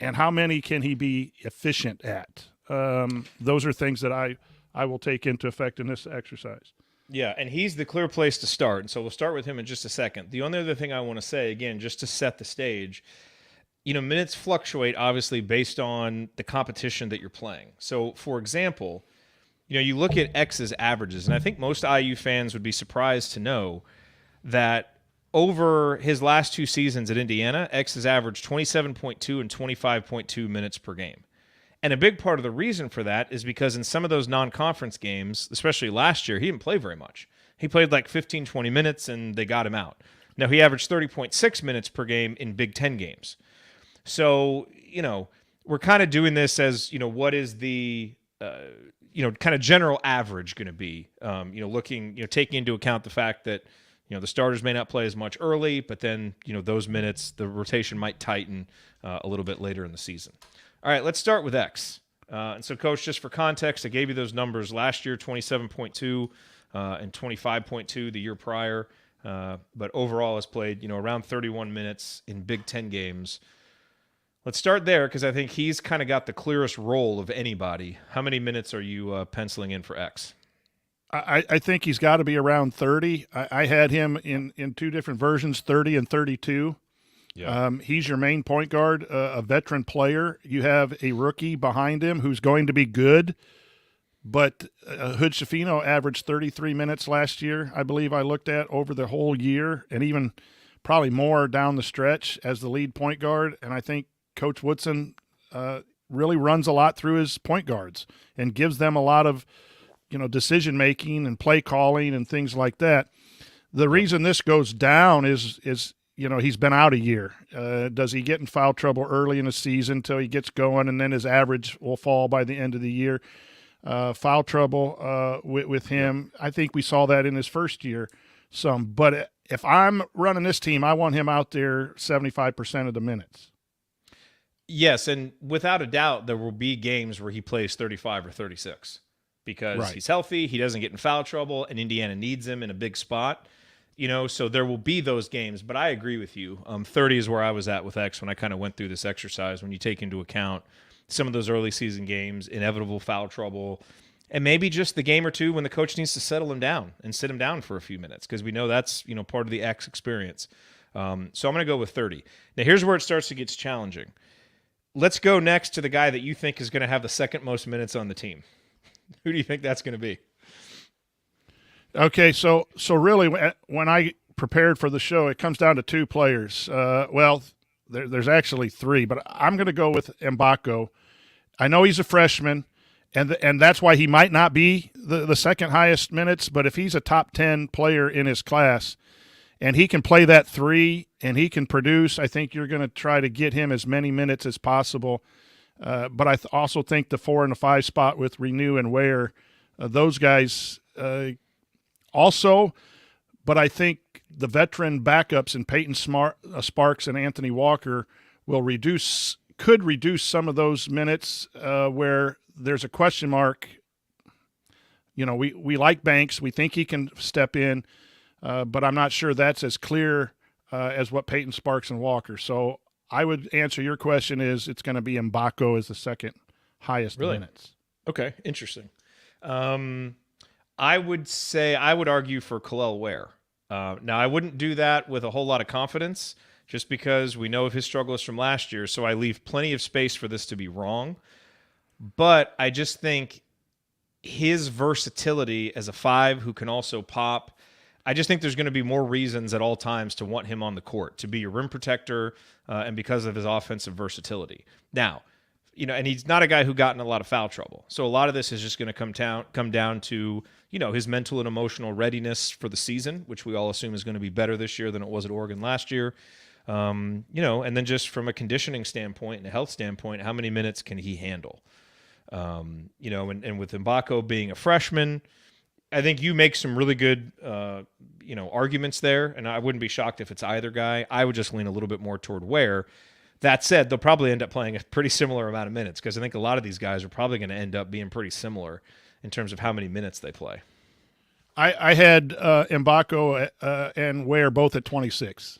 Speaker 5: how many can he be efficient at? Those are things that I will take into effect in this exercise.
Speaker 1: Yeah, and he's the clear place to start. And so we'll start with him in just a second. The only other thing I want to say, again, just to set the stage, minutes fluctuate obviously based on the competition that you're playing. So, for example, you look at X's averages, and I think most IU fans would be surprised to know that over his last 2 seasons at Indiana, X has averaged 27.2 and 25.2 minutes per game. And a big part of the reason for that is because in some of those non-conference games, especially last year, he didn't play very much. He played like 15, 20 minutes, and they got him out. Now, he averaged 30.6 minutes per game in Big Ten games. So, we're kind of doing this as, what is the, kind of general average going to be, looking, taking into account the fact that, the starters may not play as much early, but then, those minutes, the rotation might tighten a little bit later in the season. All right, let's start with X. And so, Coach, just for context, I gave you those numbers last year, 27.2 and 25.2 the year prior. But overall has played, around 31 minutes in Big Ten games. Let's start there because I think he's kind of got the clearest role of anybody. How many minutes are you penciling in for X?
Speaker 5: I think he's got to be around 30. I had him in 2 different versions, 30 and 32. Yeah. He's your main point guard, a veteran player. You have a rookie behind him who's going to be good, but Hood Schifino averaged 33 minutes last year, I believe I looked at, over the whole year, and even probably more down the stretch as the lead point guard. And I think Coach Woodson really runs a lot through his point guards and gives them a lot of decision making and play calling and things like that. The reason this goes down is he's been out a year. Does he get in foul trouble early in the season until he gets going, and then his average will fall by the end of the year? Foul trouble with him. I think we saw that in his first year some. But if I'm running this team, I want him out there 75% of the minutes.
Speaker 1: Yes, and without a doubt, there will be games where he plays 35 or 36 because he's healthy, he doesn't get in foul trouble, and Indiana needs him in a big spot. So there will be those games, but I agree with you. 30 is where I was at with X when I kind of went through this exercise, when you take into account some of those early season games, inevitable foul trouble, and maybe just the game or two when the coach needs to settle him down and sit him down for a few minutes because we know that's, part of the X experience. So I'm going to go with 30. Now, here's where it starts to get challenging. Let's go next to the guy that you think is going to have the second most minutes on the team. Who do you think that's going to be?
Speaker 5: Okay, so really, when I prepared for the show, it comes down to 2 players. There's actually 3, but I'm going to go with Mbako. I know he's a freshman, and that's why he might not be the second highest minutes, but if he's a top 10 player in his class and he can play that 3 and he can produce, I think you're going to try to get him as many minutes as possible. But I also think the 4 and the 5 spot with Renew and Ware, those guys also, but I think the veteran backups in Peyton Sparks and Anthony Walker could reduce some of those minutes where there's a question mark. We like Banks. We think he can step in, but I'm not sure that's as clear as what Peyton Sparks and Walker. So I would answer your question is it's going to be Mbako as the second highest minutes.
Speaker 1: Okay, interesting. I would argue for Kalel Ware. Now, I wouldn't do that with a whole lot of confidence just because we know of his struggles from last year, so I leave plenty of space for this to be wrong. But I just think his versatility as a 5 who can also pop, I just think there's going to be more reasons at all times to want him on the court, to be your rim protector, and because of his offensive versatility. Now, and he's not a guy who got in a lot of foul trouble. So a lot of this is just going to come down to, his mental and emotional readiness for the season, which we all assume is going to be better this year than it was at Oregon last year. And then just from a conditioning standpoint and a health standpoint, how many minutes can he handle? And with Mbako being a freshman, I think you make some really good, arguments there, and I wouldn't be shocked if it's either guy. I would just lean a little bit more toward Ware. That said, they'll probably end up playing a pretty similar amount of minutes because I think a lot of these guys are probably going to end up being pretty similar in terms of how many minutes they play.
Speaker 5: I had Mbako and Ware both at 26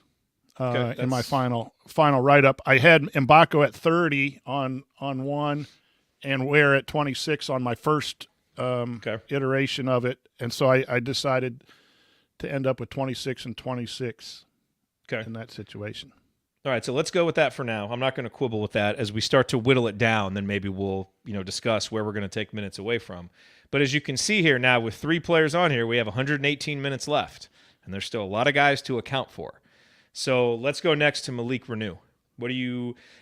Speaker 5: in my final write-up. I had Mbako at 30 on one and Ware at 26 on my first iteration of it. And so I decided to end up with 26 and 26 in that situation.
Speaker 1: All right, so let's go with that for now. I'm not going to quibble with that. As we start to whittle it down, then maybe we'll, discuss where we're going to take minutes away from. But as you can see here now, with 3 players on here, we have 118 minutes left, and there's still a lot of guys to account for. So let's go next to Malik Renew.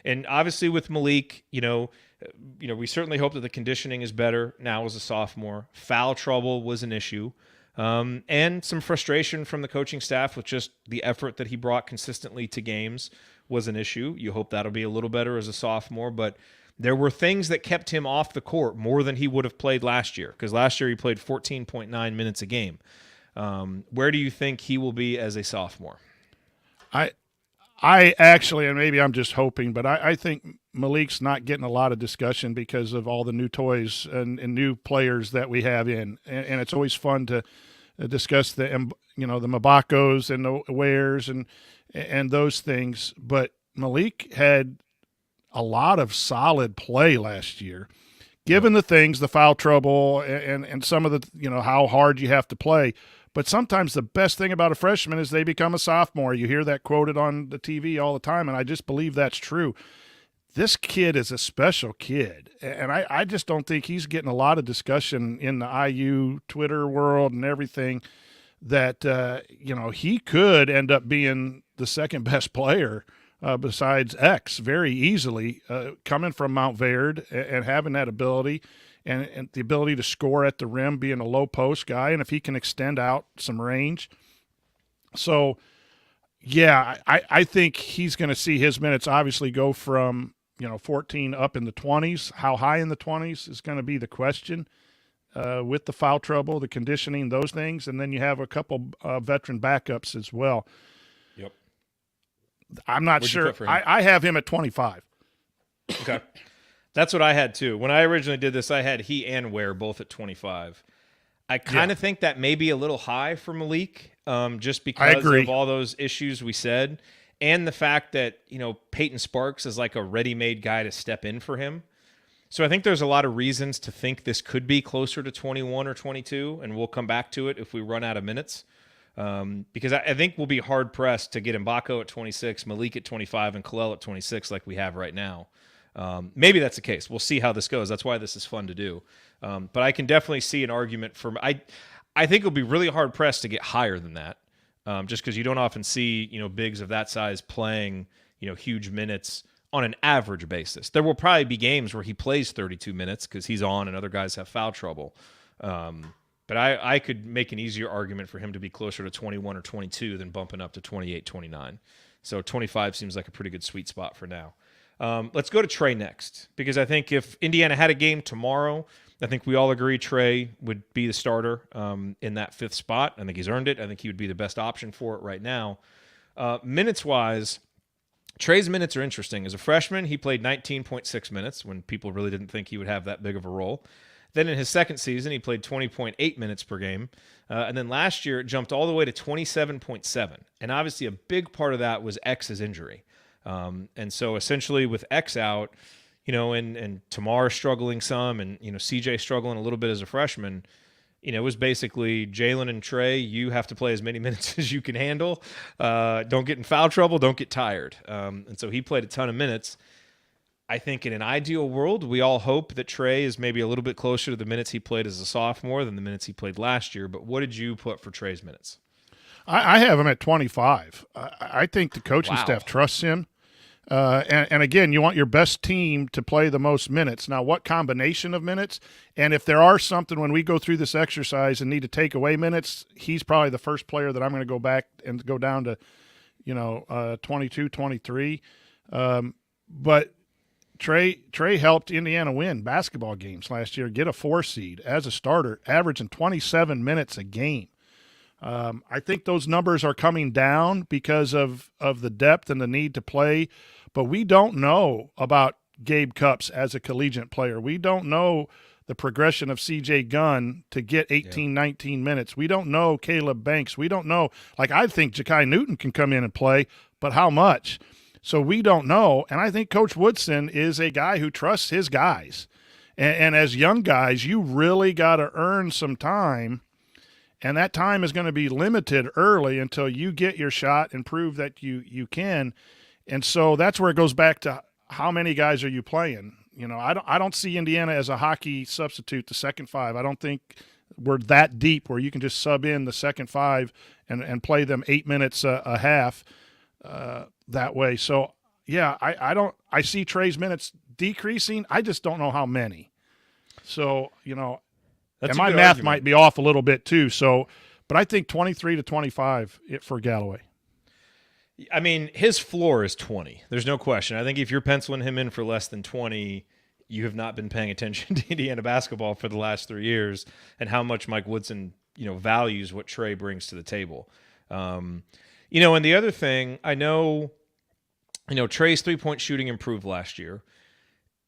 Speaker 1: And obviously with Malik, we certainly hope that the conditioning is better now as a sophomore. Foul trouble was an issue. And some frustration from the coaching staff with just the effort that he brought consistently to games was an issue. You hope that'll be a little better as a sophomore, but there were things that kept him off the court more than he would have played last year, because last year he played 14.9 minutes a game. Where do you think he will be as a sophomore?
Speaker 5: I actually, and maybe I'm just hoping, but I think Malik's not getting a lot of discussion because of all the new toys and new players that we have in. And it's always fun to discuss the Mbakos and the Wares and those things. But Malik had a lot of solid play last year, given the things, the foul trouble and some of the, how hard you have to play. But sometimes the best thing about a freshman is they become a sophomore. You hear that quoted on the TV all the time, and I just believe that's true. This kid is a special kid, and I just don't think he's getting a lot of discussion in the IU Twitter world and everything that, he could end up being the second best player besides X very easily, coming from Mount Verde and having that ability. And the ability to score at the rim, being a low post guy, and if he can extend out some range. So, yeah, I think he's going to see his minutes obviously go from, 14 up in the 20s. How high in the 20s is going to be the question with the foul trouble, the conditioning, those things. And then you have a couple veteran backups as well.
Speaker 1: Yep.
Speaker 5: I'm not sure. I have him at 25.
Speaker 1: Okay. That's what I had too. When I originally did this, I had he and Ware both at 25. I kind of think that may be a little high for Malik, just because of all those issues we said, and the fact that, Peyton Sparks is like a ready-made guy to step in for him. So I think there's a lot of reasons to think this could be closer to 21 or 22, and we'll come back to it if we run out of minutes. Because I think we'll be hard-pressed to get Mbako at 26, Malik at 25, and Kalel at 26 like we have right now. Maybe that's the case. We'll see how this goes. That's why this is fun to do. But I can definitely see an argument for – I think it'll be really hard-pressed to get higher than that, just because you don't often see, bigs of that size playing, huge minutes on an average basis. There will probably be games where he plays 32 minutes because he's on and other guys have foul trouble. But I could make an easier argument for him to be closer to 21 or 22 than bumping up to 28, 29. So 25 seems like a pretty good sweet spot for now. Let's go to Trey next, because I think if Indiana had a game tomorrow, I think we all agree Trey would be the starter in that 5th spot. I think he's earned it. I think he would be the best option for it right now. Minutes-wise, Trey's minutes are interesting. As a freshman, he played 19.6 minutes when people really didn't think he would have that big of a role. Then in his second season, he played 20.8 minutes per game. And then last year, it jumped all the way to 27.7. And obviously a big part of that was X's injury. And so essentially with X out, and Tamar struggling some and, CJ struggling a little bit as a freshman, it was basically Jalen and Trey, you have to play as many minutes as you can handle. Don't get in foul trouble, don't get tired. And so he played a ton of minutes. I think in an ideal world, we all hope that Trey is maybe a little bit closer to the minutes he played as a sophomore than the minutes he played last year. But what did you put for Trey's minutes?
Speaker 5: I have him at 25. I think the coaching
Speaker 1: Wow.
Speaker 5: staff trusts him. And again, you want your best team to play the most minutes. Now, what combination of minutes? And if there are something when we go through this exercise and need to take away minutes, he's probably the first player that I'm going to go back and go down to, 22, 23. But Trey helped Indiana win basketball games last year, get a 4 seed as a starter, averaging 27 minutes a game. I think those numbers are coming down because of the depth and the need to play, but we don't know about Gabe Cupps as a collegiate player. We don't know the progression of C.J. Gunn to get 18, 19 minutes. We don't know Caleb Banks. We don't know. Like, I think Ja'Kai Newton can come in and play, but how much? So we don't know, and I think Coach Woodson is a guy who trusts his guys. And as young guys, you really got to earn some time. And that time is going to be limited early until you get your shot and prove that you can. And so that's where it goes back to how many guys are you playing? I don't see Indiana as a hockey substitute, the second 5. I don't think we're that deep where you can just sub in the second 5 and play them 8 minutes a half that way. So, yeah, I see Trey's minutes decreasing. I just don't know how many. So,
Speaker 1: That's
Speaker 5: and
Speaker 1: a
Speaker 5: my
Speaker 1: good
Speaker 5: math
Speaker 1: argument.
Speaker 5: might be off a little bit too. So, but I think 23 to 25 for Galloway.
Speaker 1: I mean, his floor is 20. There's no question. I think if you're penciling him in for less than 20, you have not been paying attention to Indiana basketball for the last 3 years and how much Mike Woodson, values what Trey brings to the table. And the other thing, I know, Trey's 3-point shooting improved last year.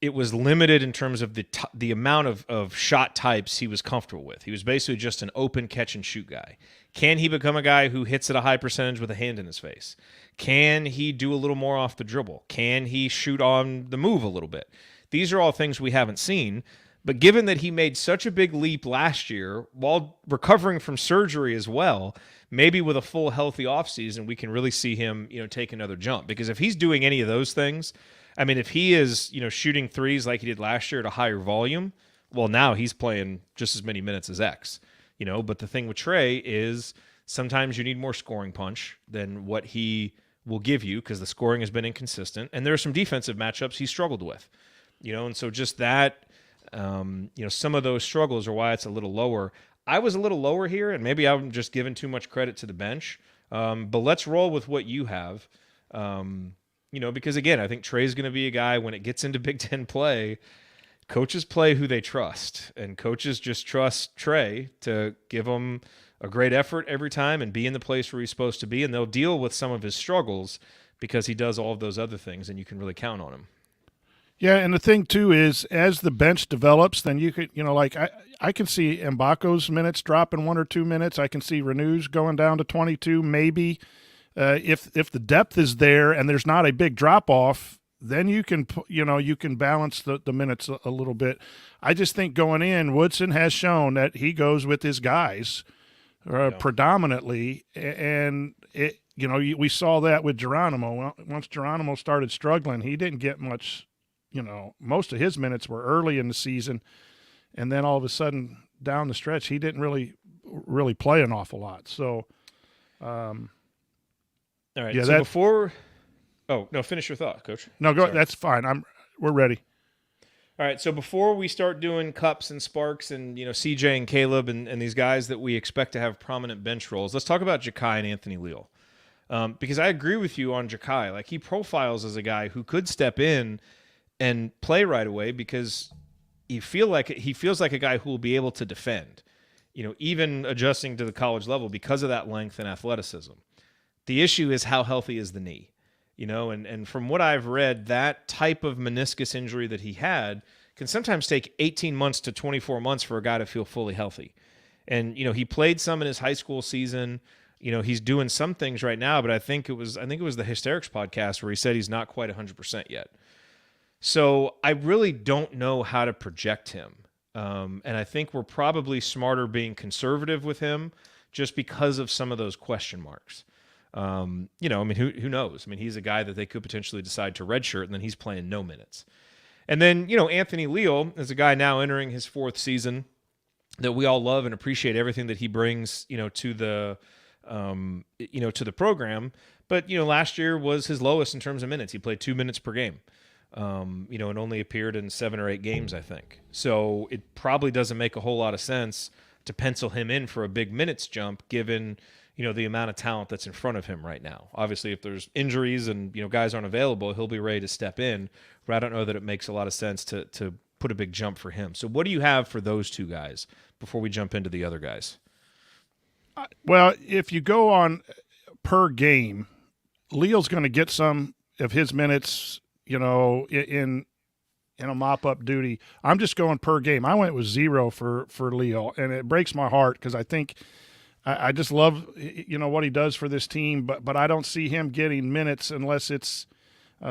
Speaker 1: It was limited in terms of the amount of shot types he was comfortable with. He was basically just an open catch and shoot guy. Can he become a guy who hits at a high percentage with a hand in his face? Can he do a little more off the dribble? Can he shoot on the move a little bit? These are all things we haven't seen. But given that he made such a big leap last year while recovering from surgery as well, maybe with a full healthy offseason, we can really see him, take another jump. Because if he's doing any of those things, I mean, if he is, shooting threes like he did last year at a higher volume, well, now he's playing just as many minutes as X, But the thing with Trey is sometimes you need more scoring punch than what he will give you because the scoring has been inconsistent. And there are some defensive matchups he struggled with, and so just that, some of those struggles are why it's a little lower. I was a little lower here, and maybe I'm just giving too much credit to the bench. But let's roll with what you have. Because again, I think Trey's going to be a guy when it gets into Big Ten play, coaches play who they trust, and coaches just trust Trey to give them a great effort every time and be in the place where he's supposed to be, and they'll deal with some of his struggles because he does all of those other things, and you can really count on him.
Speaker 5: Yeah, and the thing too is as the bench develops, then you could, I can see Mbako's minutes dropping 1 or 2 minutes. I can see Renew's going down to 22, maybe. If the depth is there and there's not a big drop off, then you can balance the minutes a little bit. I just think going in, Woodson has shown that he goes with his guys predominantly, and we saw that with Geronimo. Once Geronimo started struggling, he didn't get much. Most of his minutes were early in the season, and then all of a sudden down the stretch, he didn't really play an awful lot. So.
Speaker 1: All right.
Speaker 5: Yeah,
Speaker 1: so before, finish your thought, Coach.
Speaker 5: No, go.
Speaker 1: Sorry.
Speaker 5: That's fine. We're ready.
Speaker 1: All right. So before we start doing Cups and Sparks and CJ and Caleb and these guys that we expect to have prominent bench roles, let's talk about Ja'Kai and Anthony Leal, because I agree with you on Ja'Kai. Like, he profiles as a guy who could step in and play right away because he feels like a guy who will be able to defend, even adjusting to the college level because of that length and athleticism. The issue is how healthy is the knee, and from what I've read, that type of meniscus injury that he had can sometimes take 18 months to 24 months for a guy to feel fully healthy. And, he played some in his high school season. He's doing some things right now, but I think it was the Hysterics podcast where he said he's not quite 100% yet. So I really don't know how to project him. And I think we're probably smarter being conservative with him just because of some of those question marks. Who knows? I mean, he's a guy that they could potentially decide to redshirt, and then he's playing no minutes. And then, Anthony Leal is a guy now entering his 4th season that we all love and appreciate everything that he brings, to the program. But, last year was his lowest in terms of minutes. He played 2 minutes per game, and only appeared in 7 or 8 games, I think. So it probably doesn't make a whole lot of sense to pencil him in for a big minutes jump given, the amount of talent that's in front of him right now. Obviously, if there's injuries and, guys aren't available, he'll be ready to step in. But I don't know that it makes a lot of sense to put a big jump for him. So what do you have for those 2 guys before we jump into the other guys?
Speaker 5: Well, if you go on per game, Leal's going to get some of his minutes, in a mop-up duty. I'm just going per game. I went with 0 for Leal, and it breaks my heart because I think I just love, what he does for this team, but I don't see him getting minutes unless it's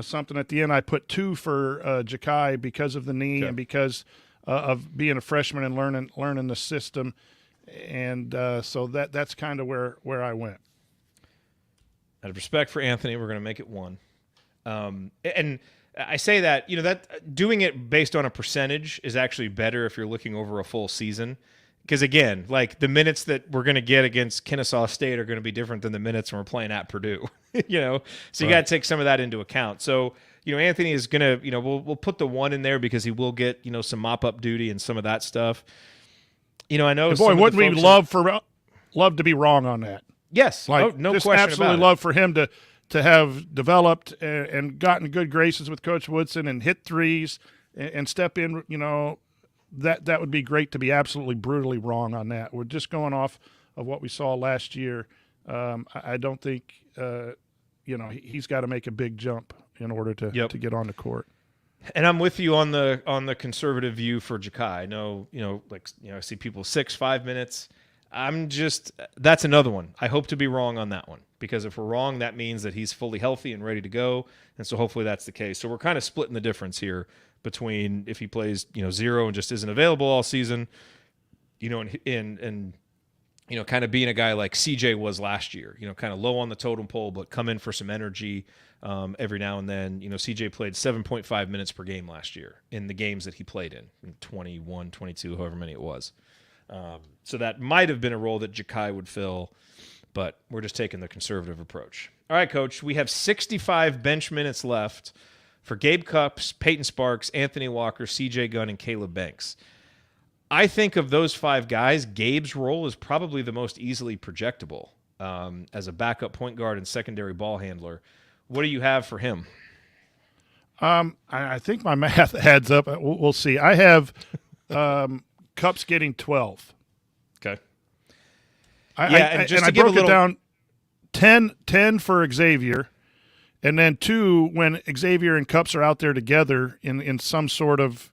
Speaker 5: something at the end. I put 2 for Ja'Kai because of the knee and because of being a freshman and learning the system, and so that's kind of where I went.
Speaker 1: Out of respect for Anthony, we're going to make it 1. And I say that, that doing it based on a percentage is actually better if you're looking over a full season. Because, again, like the minutes that we're going to get against Kennesaw State are going to be different than the minutes when we're playing at Purdue, So you got to take some of that into account. So, Anthony is going to, we'll put the 1 in there because he will get, some mop-up duty and some of that stuff. I know.
Speaker 5: Boy, wouldn't we love to be wrong on that?
Speaker 1: Yes.
Speaker 5: Like,
Speaker 1: no
Speaker 5: just
Speaker 1: question
Speaker 5: absolutely
Speaker 1: about it.
Speaker 5: love for him to have developed and gotten good graces with Coach Woodson and hit threes and step in, that would be great to be absolutely brutally wrong on that. We're just going off of what we saw last year. I don't think, he's got to make a big jump in order to get on the court.
Speaker 1: And I'm with you on the conservative view for Ja'Kai. I know, I see people 6-5 minutes. That's another one. I hope to be wrong on that one, because if we're wrong, that means that he's fully healthy and ready to go. And so hopefully that's the case. So we're kind of splitting the difference here between if he plays, 0 and just isn't available all season, and kind of being a guy like CJ was last year, kind of low on the totem pole, but come in for some energy every now and then. CJ played 7.5 minutes per game last year in the games that he played in 21, 22, however many it was. So that might have been a role that Ja'Kai would fill, but we're just taking the conservative approach. All right, Coach, we have 65 bench minutes left for Gabe Cupps, Peyton Sparks, Anthony Walker, CJ Gunn, and Caleb Banks. I think of those 5 guys, Gabe's role is probably the most easily projectable as a backup point guard and secondary ball handler. What do you have for him?
Speaker 5: I think my math adds up. We'll see. I have Cupps getting 12.
Speaker 1: Okay.
Speaker 5: I broke it down 10 for Xavier, and then 2 when Xavier and Cupps are out there together in some sort of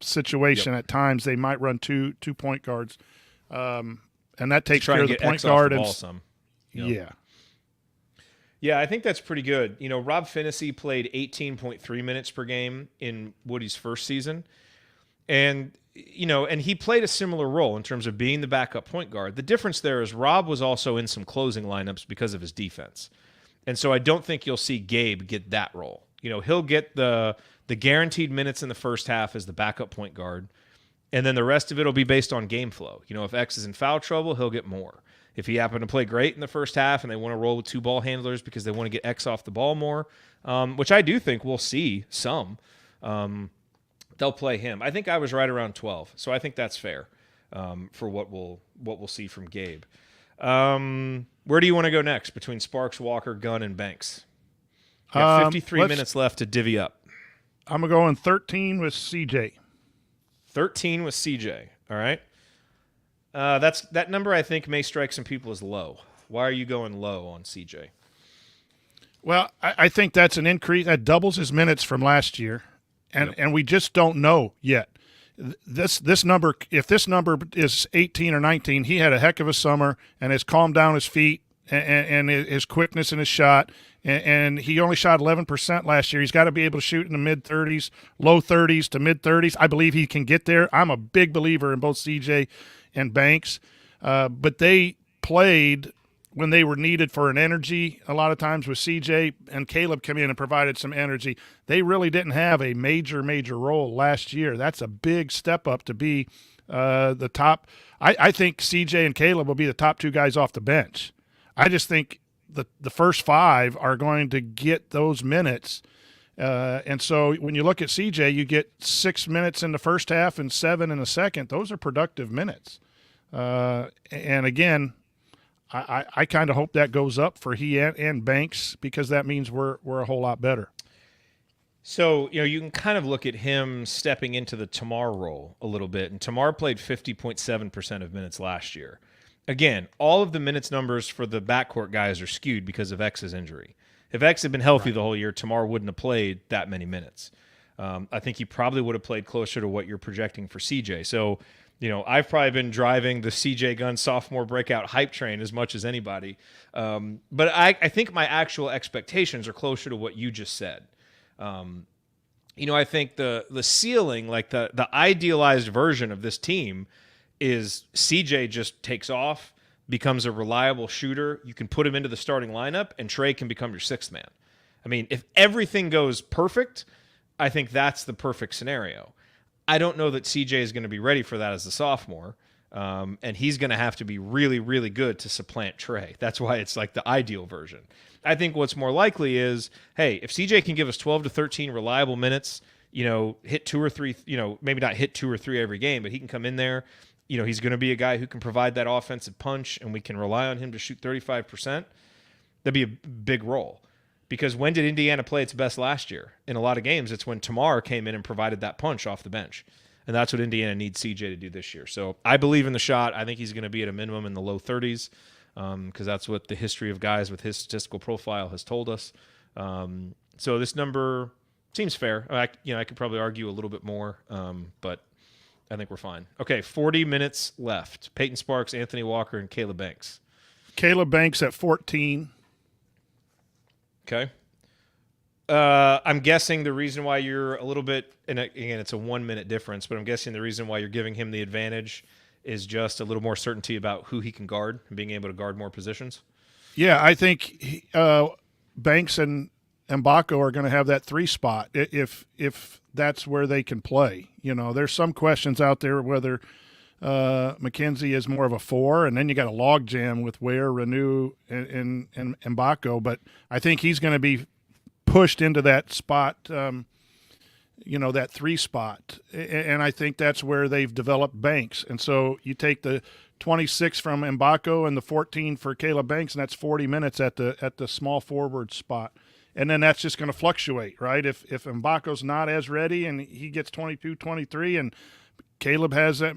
Speaker 5: situation. At times they might run two point guards, and that takes care of the point guard.
Speaker 1: Yeah, I think that's pretty good. Rob Finney played 18.3 minutes per game in Woody's first season. And he played a similar role in terms of being the backup point guard. The difference there is Rob was also in some closing lineups because of his defense. And so I don't think you'll see Gabe get that role. He'll get the guaranteed minutes in the first half as the backup point guard, and then the rest of it will be based on game flow. If X is in foul trouble, he'll get more. If he happened to play great in the first half and they want to roll with 2 ball handlers because they want to get X off the ball more, which I do think we'll see some, they'll play him. I think I was right around 12, so I think that's fair for what we'll see from Gabe. Where do you want to go next between Sparks, Walker, Gunn, and Banks? You got 53 minutes left to divvy up.
Speaker 5: I'm going to go in 13 with CJ.
Speaker 1: 13 with CJ. All right. That number I think may strike some people as low. Why are you going low on CJ?
Speaker 5: Well, I think that's an increase. That doubles his minutes from last year, and we just don't know yet. This number, if this number is 18 or 19, he had a heck of a summer and has calmed down his feet and his quickness in his shot. And he only shot 11% last year. He's got to be able to shoot in the mid-30s, low 30s to mid-30s. I believe he can get there. I'm a big believer in both CJ and Banks. But they played when they were needed for an energy, a lot of times with CJ and Caleb come in and provided some energy. They really didn't have a major role last year. That's a big step up to be the top. I think CJ and Caleb will be the top 2 guys off the bench. I just think the first 5 are going to get those minutes. And so when you look at CJ, you get 6 minutes in the first half and 7 in the second. Those are productive minutes. And again, I kind of hope that goes up for he and Banks, because that means we're a whole lot better.
Speaker 1: So, you can kind of look at him stepping into the Tamar role a little bit. And Tamar played 50.7% of minutes last year. Again, all of the minutes numbers for the backcourt guys are skewed because of X's injury. If X had been healthy the whole year, Tamar wouldn't have played that many minutes. I think he probably would have played closer to what you're projecting for CJ. So, I've probably been driving the CJ Gunn sophomore breakout hype train as much as anybody. But I think my actual expectations are closer to what you just said. I think the ceiling, like the idealized version of this team, is CJ just takes off, becomes a reliable shooter. You can put him into the starting lineup, and Trey can become your 6th man. I mean, if everything goes perfect, I think that's the perfect scenario. I don't know that CJ is going to be ready for that as a sophomore, and he's going to have to be really, really good to supplant Trey. That's why it's like the ideal version. I think what's more likely is, hey, if CJ can give us 12 to 13 reliable minutes, hit 2 or 3, maybe not hit 2 or 3 every game, but he can come in there. He's going to be a guy who can provide that offensive punch, and we can rely on him to shoot 35%. That'd be a big role. Because when did Indiana play its best last year? In a lot of games, it's when Tamar came in and provided that punch off the bench. And that's what Indiana needs CJ to do this year. So I believe in the shot. I think he's going to be at a minimum in the low 30s, because that's what the history of guys with his statistical profile has told us. So this number seems fair. I could probably argue a little bit more, but I think we're fine. Okay, 40 minutes left. Peyton Sparks, Anthony Walker, and Caleb Banks.
Speaker 5: Caleb Banks at 14.
Speaker 1: Okay. I'm guessing the reason why you're a little bit, and again, it's a 1 minute difference, but I'm guessing the reason why you're giving him the advantage is just a little more certainty about who he can guard and being able to guard more positions.
Speaker 5: Yeah, I think Banks and Mbako are going to have that 3 spot if that's where they can play. There's some questions out there whether McKenzie is more of a 4, and then you got a log jam with Ware, Renew, and Mbako. But I think he's going to be pushed into that spot, that 3 spot. And I think that's where they've developed Banks. And so you take the 26 from Mbako and the 14 for Caleb Banks, and that's 40 minutes at the small forward spot. And then that's just going to fluctuate, right? If Mbako's not as ready and he gets 22, 23, and Caleb has that,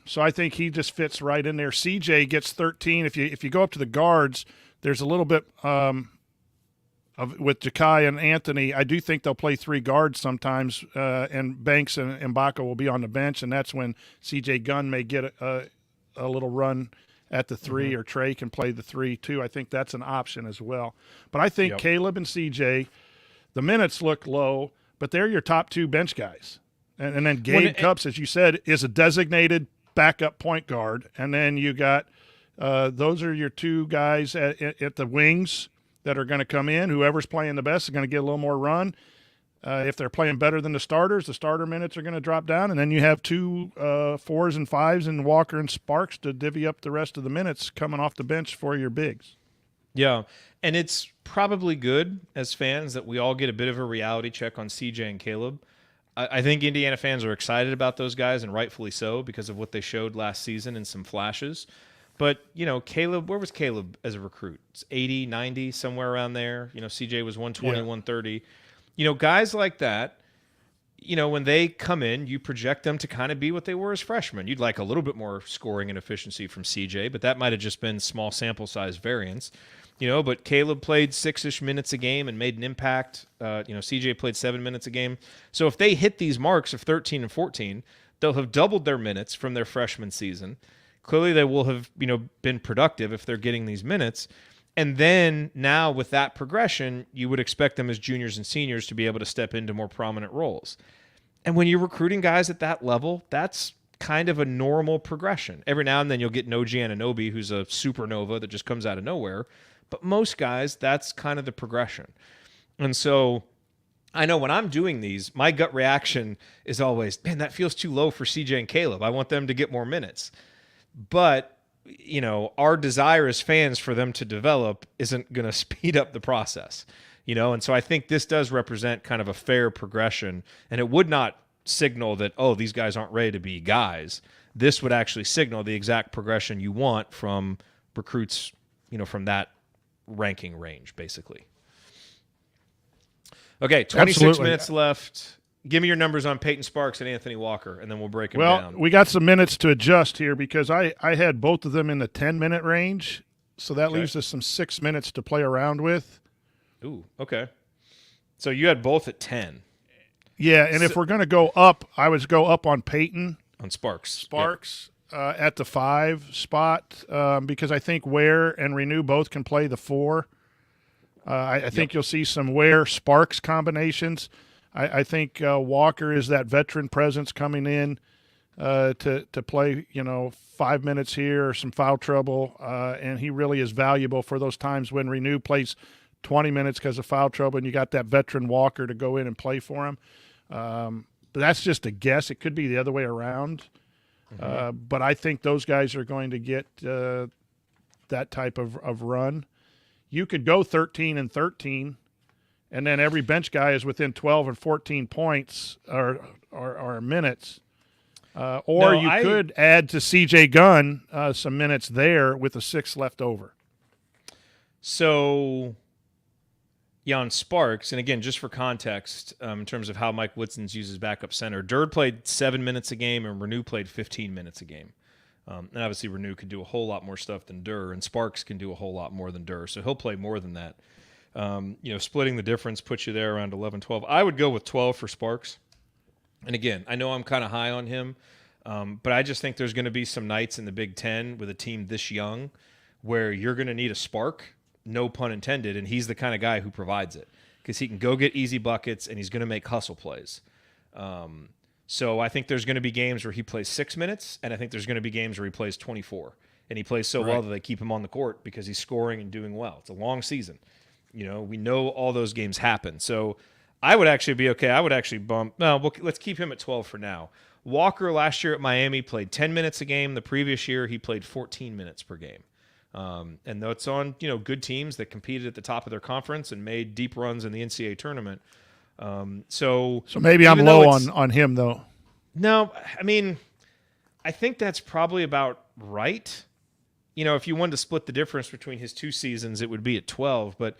Speaker 5: so I think he just fits right in there. CJ gets 13. If you go up to the guards, there's a little bit with Jakai and Anthony. I do think they'll play 3 guards sometimes, and Banks and Mbako will be on the bench, and that's when CJ Gunn may get a little run at the 3, or Trey can play the 3 too. I think that's an option as well. But I think Caleb and CJ, the minutes look low, but they're your top 2 bench guys. And then Gabe Cupps, as you said, is a designated backup point guard. And then you got those are your 2 guys at the wings that are going to come in. Whoever's playing the best is going to get a little more run. If they're playing better than the starter minutes are going to drop down. And then you have 2 4s and 5s in Walker and Sparks to divvy up the rest of the minutes coming off the bench for your bigs.
Speaker 1: Yeah, and it's probably good as fans that we all get a bit of a reality check on CJ and Caleb. I think Indiana fans are excited about those guys, and rightfully so, because of what they showed last season in some flashes. But, Caleb, where was Caleb as a recruit? It's 80, 90, somewhere around there. CJ was 120, 130. Guys like that, when they come in, you project them to kind of be what they were as freshmen. You'd like a little bit more scoring and efficiency from CJ, but that might have just been small sample size variance. But Caleb played 6-ish minutes a game and made an impact. CJ played 7 minutes a game. So if they hit these marks of 13 and 14, they'll have doubled their minutes from their freshman season. Clearly they will have, been productive if they're getting these minutes. And then now with that progression, you would expect them as juniors and seniors to be able to step into more prominent roles. And when you're recruiting guys at that level, that's kind of a normal progression. Every now and then you'll get Noji Anunoby, who's a supernova that just comes out of nowhere. But most guys, that's kind of the progression. And so I know when I'm doing these, my gut reaction is always, man, that feels too low for CJ and Caleb. I want them to get more minutes. But, our desire as fans for them to develop isn't going to speed up the process, And so I think this does represent kind of a fair progression. And it would not signal that, these guys aren't ready to be guys. This would actually signal the exact progression you want from recruits, from that ranking range, basically. Okay, 26 minutes left. Give me your numbers on Peyton Sparks and Anthony Walker, and then we'll break them down.
Speaker 5: Well, we got some minutes to adjust here because I had both of them in the 10-minute range, so that leaves us some 6 minutes to play around with.
Speaker 1: Ooh, okay. So you had both at 10.
Speaker 5: Yeah, and if we're going to go up, I would go up on Peyton.
Speaker 1: On Sparks.
Speaker 5: At the 5 spot because I think Ware and Renew both can play the 4. I think you'll see some Ware-Sparks combinations. I think Walker is that veteran presence coming in to play, 5 minutes here or some foul trouble, and he really is valuable for those times when Renew plays 20 minutes because of foul trouble and you got that veteran Walker to go in and play for him. But that's just a guess. It could be the other way around. But I think those guys are going to get that type of run. You could go 13 and 13, and then every bench guy is within 12 and 14 points or minutes. Or you could add to C.J. Gunn some minutes there with a 6 left over.
Speaker 1: So, on Sparks, and again, just for context, in terms of how Mike Woodson's uses backup center, Durd played 7 minutes a game and Renew played 15 minutes a game. And obviously Renew can do a whole lot more stuff than Durr, and Sparks can do a whole lot more than Durr, so he'll play more than that. Splitting the difference puts you there around 11, 12. I would go with 12 for Sparks. And again, I know I'm kind of high on him, but I just think there's going to be some nights in the Big Ten with a team this young where you're going to need a spark, no pun intended, and he's the kind of guy who provides it because he can go get easy buckets and he's going to make hustle plays. So I think there's going to be games where he plays 6 minutes, and I think there's going to be games where he plays 24. And he plays so well that they keep him on the court because he's scoring and doing well. It's a long season. We know all those games happen. So I would actually be okay. I would actually bump. No, let's keep him at 12 for now. Walker last year at Miami played 10 minutes a game. The previous year he played 14 minutes per game. And though it's on good teams that competed at the top of their conference and made deep runs in the NCAA tournament. So
Speaker 5: maybe I'm low on him though.
Speaker 1: No, I mean, I think that's probably about right. If you wanted to split the difference between his 2 seasons, it would be at 12. But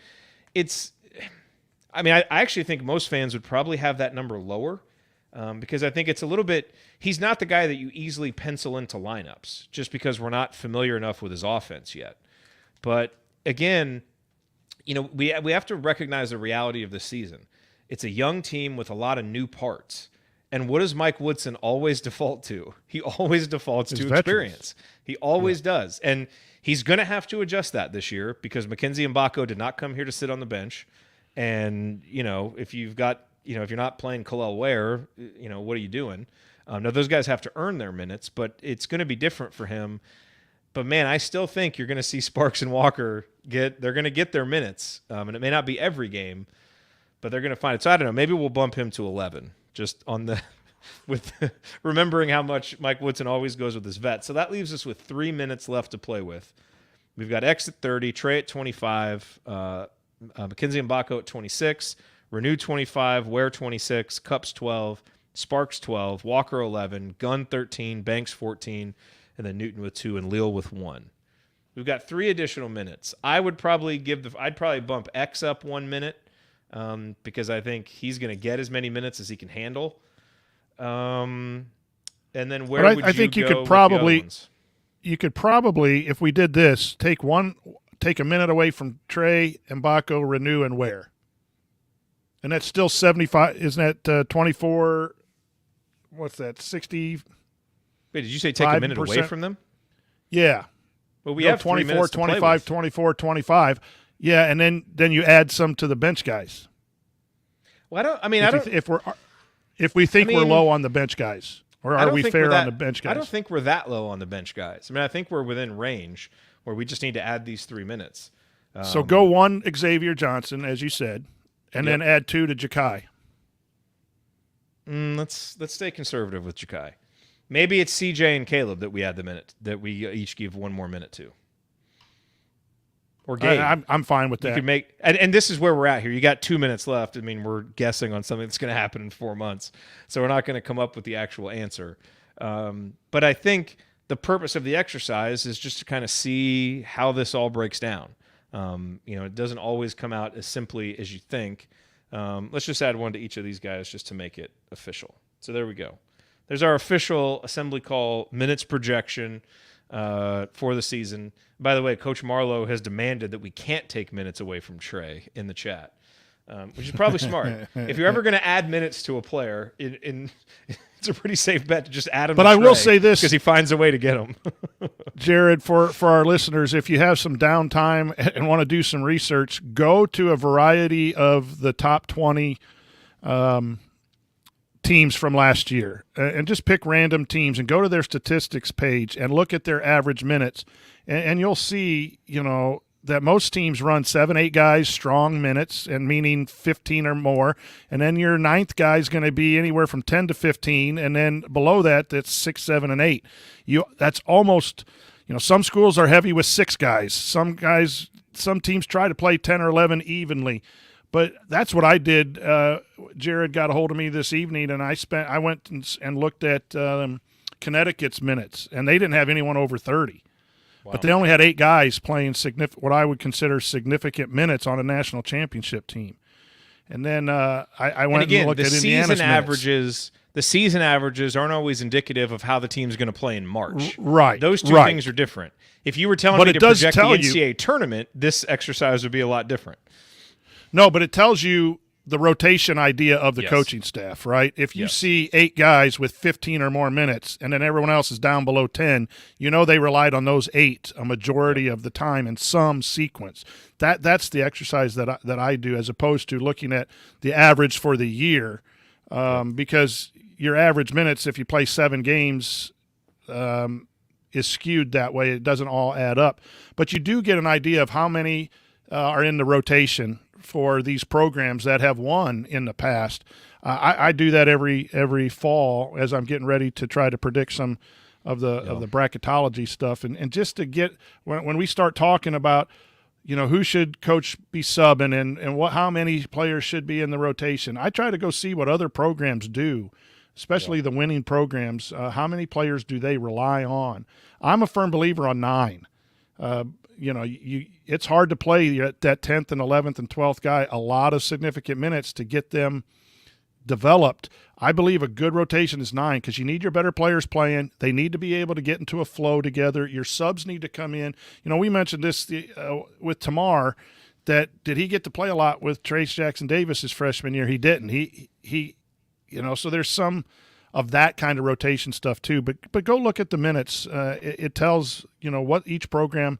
Speaker 1: I actually think most fans would probably have that number lower because I think it's a little bit. He's not the guy that you easily pencil into lineups just because we're not familiar enough with his offense yet. But again, we have to recognize the reality of the season. It's a young team with a lot of new parts. And what does Mike Woodson always default to? He always defaults to experience. He always does. And he's going to have to adjust that this year because Mackenzie Mbako did not come here to sit on the bench. And, if you've got, if you're not playing Khalil Ware, what are you doing? Now, those guys have to earn their minutes, but it's going to be different for him. But, man, I still think you're going to see Sparks and Walker they're going to get their minutes. And it may not be every game, but they're going to find it. So, I don't know. Maybe we'll bump him to 11. Just on with remembering how much Mike Woodson always goes with his vet. So that leaves us with 3 minutes left to play with. We've got X at 30, Trey at 25, Mackenzie Mbako at 26, Renew 25, Ware 26, Cups 12, Sparks 12, Walker 11, Gunn 13, Banks 14, and then Newton with 2 and Leal with 1. We've got 3 additional minutes. I'd probably bump X up 1 minute. Because I think he's going to get as many minutes as he can handle. And then where would you
Speaker 5: think
Speaker 1: go
Speaker 5: you could
Speaker 1: with
Speaker 5: probably,
Speaker 1: the other ones?
Speaker 5: You could probably, if we did this, take a minute away from Trey, Mbako, Renew, and Ware. And that's still 75. Isn't that 24? What's that? 60.
Speaker 1: Wait, did you say take a minute away from them?
Speaker 5: Yeah.
Speaker 1: Well, we have
Speaker 5: 24, 25, 24, 25. Yeah, and then you add some to the bench guys.
Speaker 1: Well,
Speaker 5: If we think we're low on the bench guys. Or
Speaker 1: I
Speaker 5: are
Speaker 1: don't
Speaker 5: we
Speaker 1: think
Speaker 5: fair
Speaker 1: we're that-
Speaker 5: on the bench guys?
Speaker 1: I don't think we're that low on the bench guys. I mean, I think we're within range where we just need to add these 3 minutes.
Speaker 5: So go one Xavier Johnson, as you said, and then add 2 to Ja'Kai.
Speaker 1: Let's stay conservative with Ja'Kai. Maybe it's CJ and Caleb that we add the minute, that we each give 1 more minute to. Or Gabe.
Speaker 5: I'm fine with that.
Speaker 1: You could make, and this is where we're at here. You got 2 minutes left. I mean, we're guessing on something that's going to happen in 4 months, so we're not going to come up with the actual answer. But I think the purpose of the exercise is just to kind of see how this all breaks down. It doesn't always come out as simply as you think. Let's just add 1 to each of these guys just to make it official. So there we go. There's our official assembly call minutes projection for the season. By the way, Coach Marlowe has demanded that we can't take minutes away from Trey in the chat, which is probably smart. If you're ever going to add minutes to a player, it's a pretty safe bet to just add him.
Speaker 5: But I will say this,
Speaker 1: because he finds a way to get them.
Speaker 5: Jared, for our listeners, if you have some downtime and want to do some research, go to a variety of the top 20 teams from last year and just pick random teams and go to their statistics page and look at their average minutes. And you'll see, that most teams run 7-8 guys strong minutes, and meaning 15 or more. And then your 9th guy is going to be anywhere from 10 to 15. And then below that, that's 6, 7, and 8. That's almost, some schools are heavy with 6 guys. Some teams try to play 10 or 11 evenly. But that's what I did. Jared got a hold of me this evening, and I went and looked at Connecticut's minutes, and they didn't have anyone over 30. Wow. But they only had 8 guys playing what I would consider significant minutes on a national championship team. And then I went and looked at Indiana's minutes.
Speaker 1: The season averages aren't always indicative of how the team's going to play in March.
Speaker 5: Right.
Speaker 1: Those two things are different. If you were telling me to project the NCAA tournament, this exercise would be a lot different.
Speaker 5: No, but it tells you the rotation idea of the coaching staff, right? If you see 8 guys with 15 or more minutes and then everyone else is down below 10, they relied on those 8 a majority of the time in some sequence. That's the exercise that I do, as opposed to looking at the average for the year, because your average minutes, if you play 7 games, is skewed that way. It doesn't all add up. But you do get an idea of how many are in the rotation for these programs that have won in the past. I do that every fall as I'm getting ready to try to predict some of the bracketology stuff, and just to get when we start talking about who should coach be subbing and how many players should be in the rotation. I try to go see what other programs do, especially the winning programs. How many players do they rely on? I'm a firm believer on 9. It's hard to play that 10th and 11th and 12th guy a lot of significant minutes to get them developed. I believe a good rotation is 9 because you need your better players playing. They need to be able to get into a flow together. Your subs need to come in. We mentioned this with Tamar, that did he get to play a lot with Trace Jackson Davis his freshman year? He didn't. He so there's some of that kind of rotation stuff too. But go look at the minutes. It tells what each program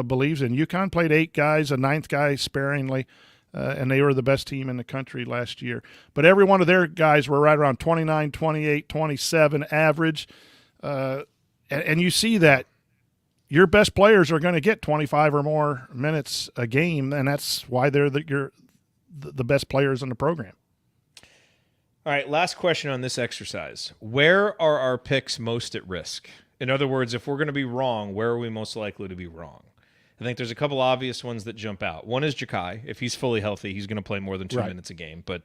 Speaker 5: believes in. UConn played 8 guys, a 9th guy sparingly, and they were the best team in the country last year. But every one of their guys were right around 29, 28, 27 average. And you see that your best players are going to get 25 or more minutes a game, and that's why they're the best players in the program.
Speaker 1: All right, last question on this exercise. Where are our picks most at risk? In other words, if we're going to be wrong, where are we most likely to be wrong? I think there's a couple obvious ones that jump out. One is Ja'Kai. If he's fully healthy, he's going to play more than 2 minutes a game, but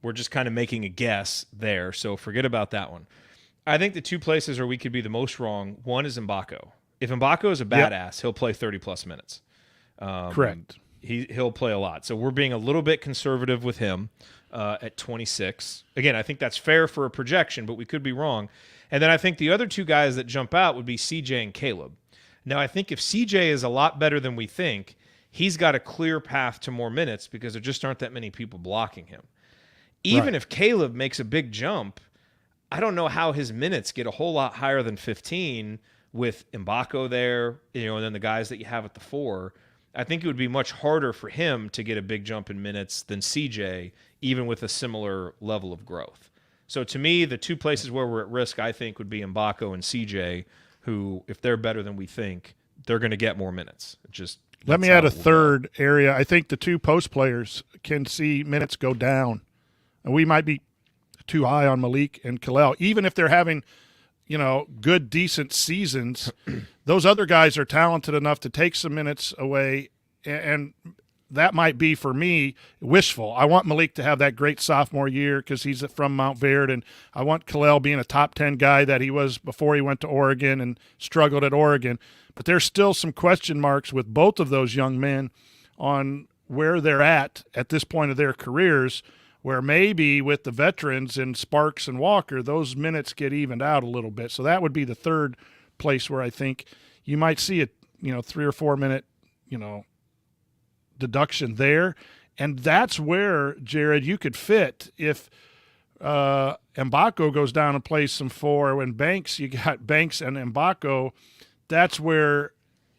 Speaker 1: we're just kind of making a guess there, so forget about that one. I think the 2 places where we could be the most wrong, one is Mbako. If Mbako is a badass, he'll play 30-plus minutes.
Speaker 5: Correct.
Speaker 1: He'll play a lot. So we're being a little bit conservative with him at 26. Again, I think that's fair for a projection, but we could be wrong. And then I think the other 2 guys that jump out would be CJ and Caleb. Now, I think if CJ is a lot better than we think, he's got a clear path to more minutes because there just aren't that many people blocking him. Even if Caleb makes a big jump, I don't know how his minutes get a whole lot higher than 15 with Mbako there, and then the guys that you have at the 4. I think it would be much harder for him to get a big jump in minutes than CJ, even with a similar level of growth. So to me, the two places where we're at risk, I think, would be Mbako and CJ, who, if they're better than we think, they're going to get more minutes.
Speaker 5: Let me add a third area. I think the two post players can see minutes go down. And we might be too high on Malik and Kalel. Even if they're having, good, decent seasons, those other guys are talented enough to take some minutes away, and that might be, for me, wishful. I want Malik to have that great sophomore year because he's from Mount Verde, and I want Kalel being a top 10 guy that he was before he went to Oregon and struggled at Oregon. But there's still some question marks with both of those young men on where they're at this point of their careers, where maybe with the veterans and Sparks and Walker, those minutes get evened out a little bit. So that would be the third place where I think you might see a 3 or 4 minute deduction there. And that's where, Jared, you could fit if Mbako goes down and plays some 4. When Banks, you got Banks and Mbako, that's where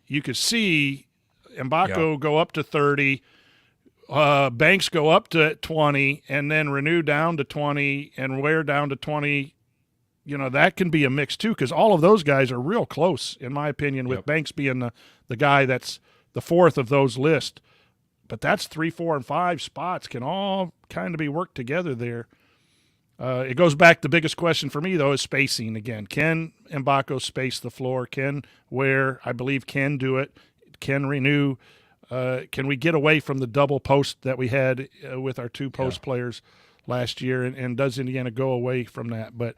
Speaker 5: you could see Mbako go up to 30, Banks go up to 20, and then Renew down to 20, and Ware down to 20. That can be a mix too, because all of those guys are real close, in my opinion, with Banks being the guy that's the fourth of those lists. But that's 3, 4, and 5 spots can all kind of be worked together there. It goes back, the biggest question for me, though, is spacing again. Can Mbako space the floor? Can Ware, I believe, can do it? Can Renew? Can we get away from the double post that we had with our two post players last year? And does Indiana go away from that? But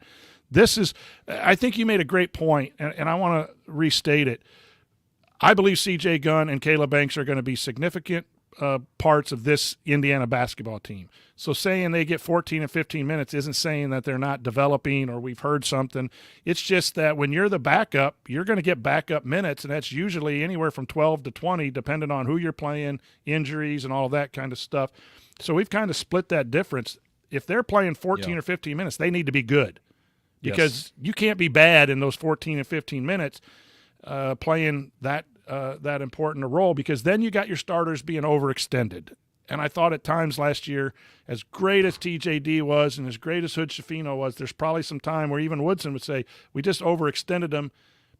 Speaker 5: this is – I think you made a great point, and I want to restate it. I believe C.J. Gunn and Caleb Banks are going to be significant parts of this Indiana basketball team. So saying they get 14 and 15 minutes isn't saying that they're not developing or we've heard something. It's just that when you're the backup, you're going to get backup minutes, and that's usually anywhere from 12 to 20, depending on who you're playing, injuries, and all that kind of stuff. So we've kind of split that difference. If they're playing 14 or 15 minutes, they need to be good, because you can't be bad in those 14 and 15 minutes playing that important a role, because then you got your starters being overextended. And I thought at times last year, as great as TJD was and as great as Hood Schifino was, there's probably some time where even Woodson would say, we just overextended them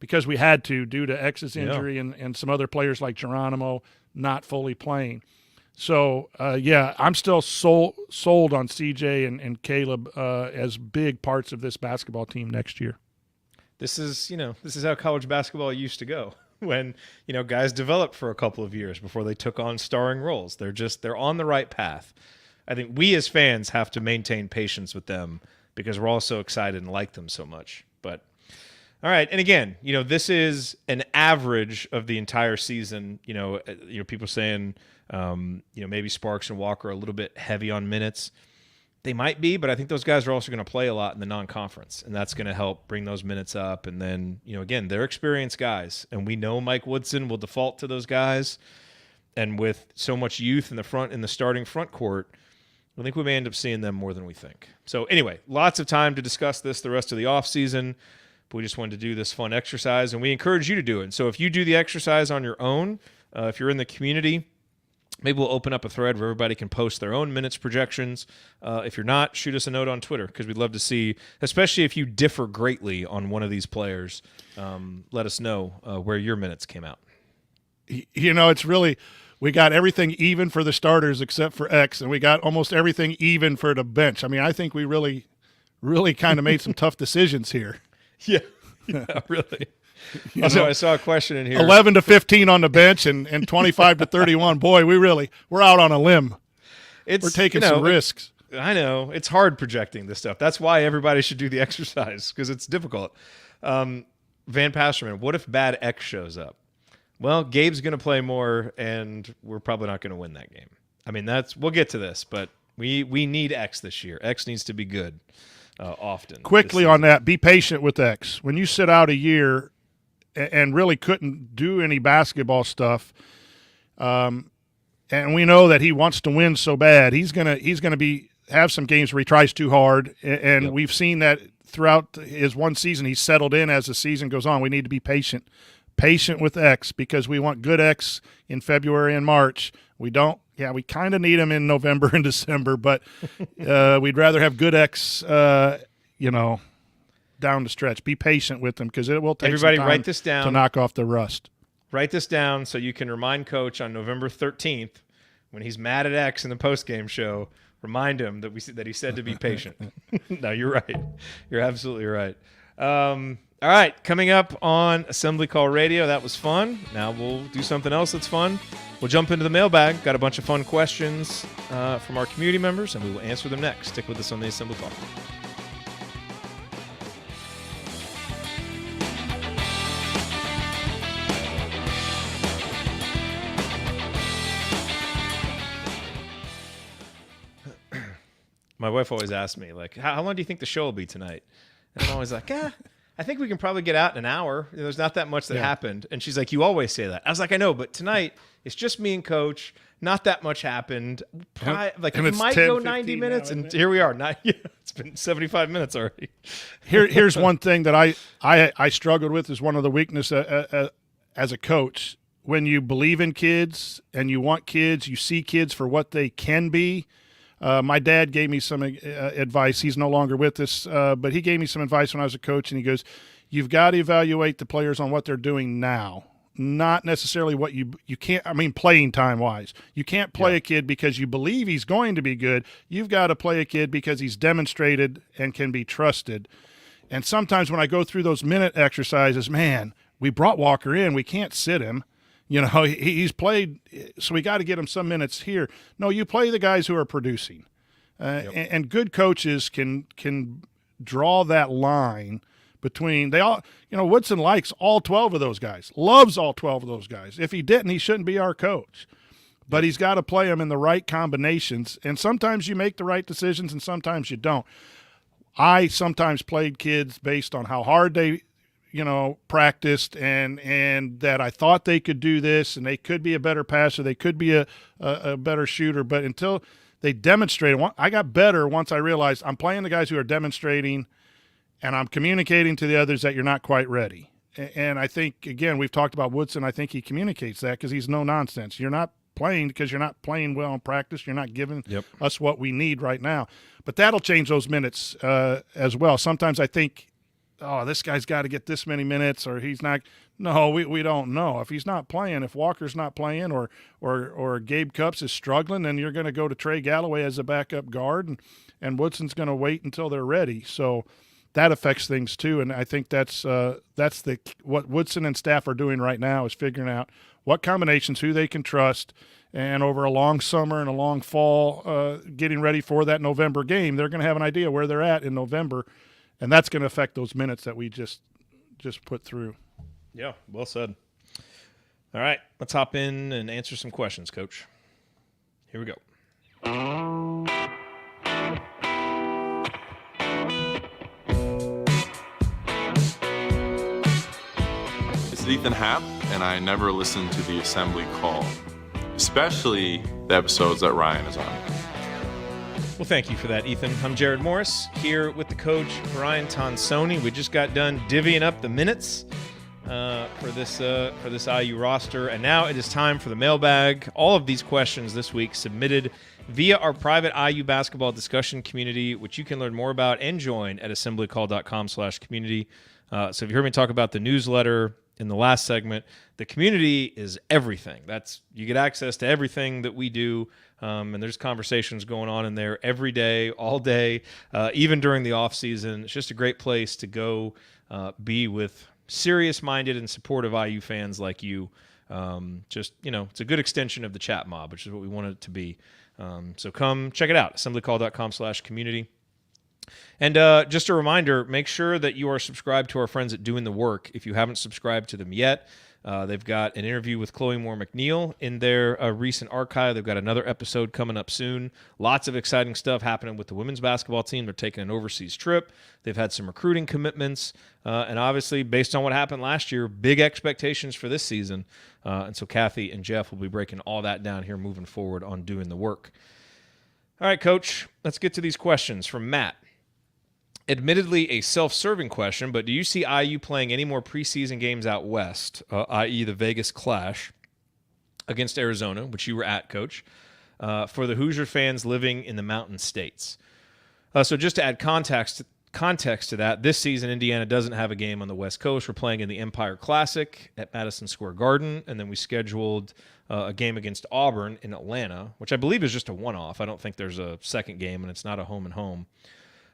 Speaker 5: because we had to, due to X's injury and some other players like Geronimo not fully playing. So, I'm still sold on CJ and Caleb as big parts of this basketball team next year.
Speaker 1: This is how college basketball used to go. When, guys developed for a couple of years before they took on starring roles. They're on the right path. I think we as fans have to maintain patience with them because we're all so excited and like them so much. But, all right. And again, this is an average of the entire season. People saying, maybe Sparks and Walker are a little bit heavy on minutes. They might be, but I think those guys are also going to play a lot in the non-conference, and that's going to help bring those minutes up. And then, again, they're experienced guys, and we know Mike Woodson will default to those guys. And with so much youth in the starting front court, I think we may end up seeing them more than we think. So anyway, lots of time to discuss this the rest of the offseason, but we just wanted to do this fun exercise, and we encourage you to do it. And so if you do the exercise on your own, if you're in the community, maybe we'll open up a thread where everybody can post their own minutes projections. If you're not, shoot us a note on Twitter, because we'd love to see, especially if you differ greatly on one of these players, let us know where your minutes came out.
Speaker 5: It's really – we got everything even for the starters except for X, and we got almost everything even for the bench. I mean, I think we really, really kind of made some tough decisions here.
Speaker 1: Yeah, really. Also, I saw a question in here.
Speaker 5: 11 to 15 on the bench and 25 to 31. Boy, we're out on a limb. We're taking some risks.
Speaker 1: I know. It's hard projecting this stuff. That's why everybody should do the exercise, because it's difficult. Van Passerman, what if bad X shows up? Well, Gabe's going to play more, and we're probably not going to win that game. I mean, we'll get to this, but we need X this year. X needs to be good often.
Speaker 5: Quickly on that, be patient with X. When you sit out a year and really couldn't do any basketball stuff, and we know that he wants to win so bad, he's gonna have some games where he tries too hard, and we've seen that throughout his one season. He's settled in as the season goes on. We need to be patient, patient with X because we want good X in February and March. We don't. Yeah, we kind of need them in November and December, but we'd rather have good X, down the stretch. Be patient with them because it will take
Speaker 1: Everybody
Speaker 5: some time
Speaker 1: write this down.
Speaker 5: to knock off the rust.
Speaker 1: Write this down so you can remind Coach on November 13th when he's mad at X in the postgame show. Remind him that he said to be patient. No, you're right. You're absolutely right. All right, coming up on Assembly Call Radio, that was fun. Now we'll do something else that's fun. We'll jump into the mailbag. Got a bunch of fun questions from our community members, and we will answer them next. Stick with us on the Assembly Call. My wife always asks me, like, how long do you think the show will be tonight? And I'm always like, I think we can probably get out in an hour. There's not that much that happened. And she's like, you always say that. I was like, I know, but tonight it's just me and Coach. Not that much happened. It might go 90 minutes, and here we are. It's been 75 minutes already.
Speaker 5: Here's one thing that I struggled with is one of the weakness as a coach. When you believe in kids and you want kids, you see kids for what they can be. My dad gave me some advice. He's no longer with us, but he gave me some advice when I was a coach, and he goes, you've got to evaluate the players on what they're doing now, not necessarily what you can't, playing time-wise. You can't play a kid because you believe he's going to be good. You've got to play a kid because he's demonstrated and can be trusted. And sometimes when I go through those minute exercises, man, we brought Walker in. We can't sit him. He's played, so we got to get him some minutes here. No, you play the guys who are producing. And good coaches can draw that line between they all. Woodson likes all 12 of those guys, loves all 12 of those guys. If he didn't, he shouldn't be our coach. But he's got to play them in the right combinations. And sometimes you make the right decisions, and sometimes you don't. I sometimes played kids based on how hard they practiced and that I thought they could do this and they could be a better passer, they could be a better shooter, but until they demonstrated, I got better once I realized I'm playing the guys who are demonstrating and I'm communicating to the others that you're not quite ready. And I think, again, we've talked about Woodson. I think he communicates that because he's no nonsense. You're not playing because you're not playing well in practice. You're not giving us what we need right now. But that'll change those minutes as well. Sometimes I think, this guy's got to get this many minutes or he's not. No, we don't know. If he's not playing, if Walker's not playing or Gabe Cupps is struggling, then you're going to go to Trey Galloway as a backup guard, and Woodson's going to wait until they're ready. So that affects things too, and I think that's what Woodson and staff are doing right now is figuring out what combinations, who they can trust, and over a long summer and a long fall, getting ready for that November game, they're going to have an idea where they're at in November. And that's going to affect those minutes that we just put through.
Speaker 1: Yeah, well said. All right, let's hop in and answer some questions, Coach. Here we go.
Speaker 9: It's Ethan Happ, and I never listen to the Assembly Call, especially the episodes that Ryan is on.
Speaker 1: Well, thank you for that, Ethan. I'm Jared Morris here with the coach, Ryan Tonsoni. We just got done divvying up the minutes for this IU roster, and now it is time for the mailbag. All of these questions this week submitted via our private IU basketball discussion community, which you can learn more about and join at assemblycall.com/community. So if you heard me talk about the newsletter in the last segment, the community is everything. You get access to everything that we do. And there's conversations going on in there every day, all day, even during the off season. It's just a great place to go be with serious-minded and supportive IU fans like you. It's a good extension of the chat mob, which is what we want it to be. So come check it out, assemblycall.com/community. And just a reminder, make sure that you are subscribed to our friends at Doing the Work. If you haven't subscribed to them yet, they've got an interview with Chloe Moore McNeil in their recent archive. They've got another episode coming up soon. Lots of exciting stuff happening with the women's basketball team. They're taking an overseas trip. They've had some recruiting commitments. And obviously, based on what happened last year, big expectations for this season. And so Kathy and Jeff will be breaking all that down here moving forward on Doing the Work. All right, Coach, let's get to these questions from Matt. Admittedly, a self-serving question, but do you see IU playing any more preseason games out west, i.e. the Vegas Clash against Arizona, which you were at, Coach, for the Hoosier fans living in the Mountain States? So just to add context to that, this season Indiana doesn't have a game on the West Coast. We're playing in the Empire Classic at Madison Square Garden, and then we scheduled a game against Auburn in Atlanta, which I believe is just a one-off. I don't think there's a second game, and it's not a home-and-home.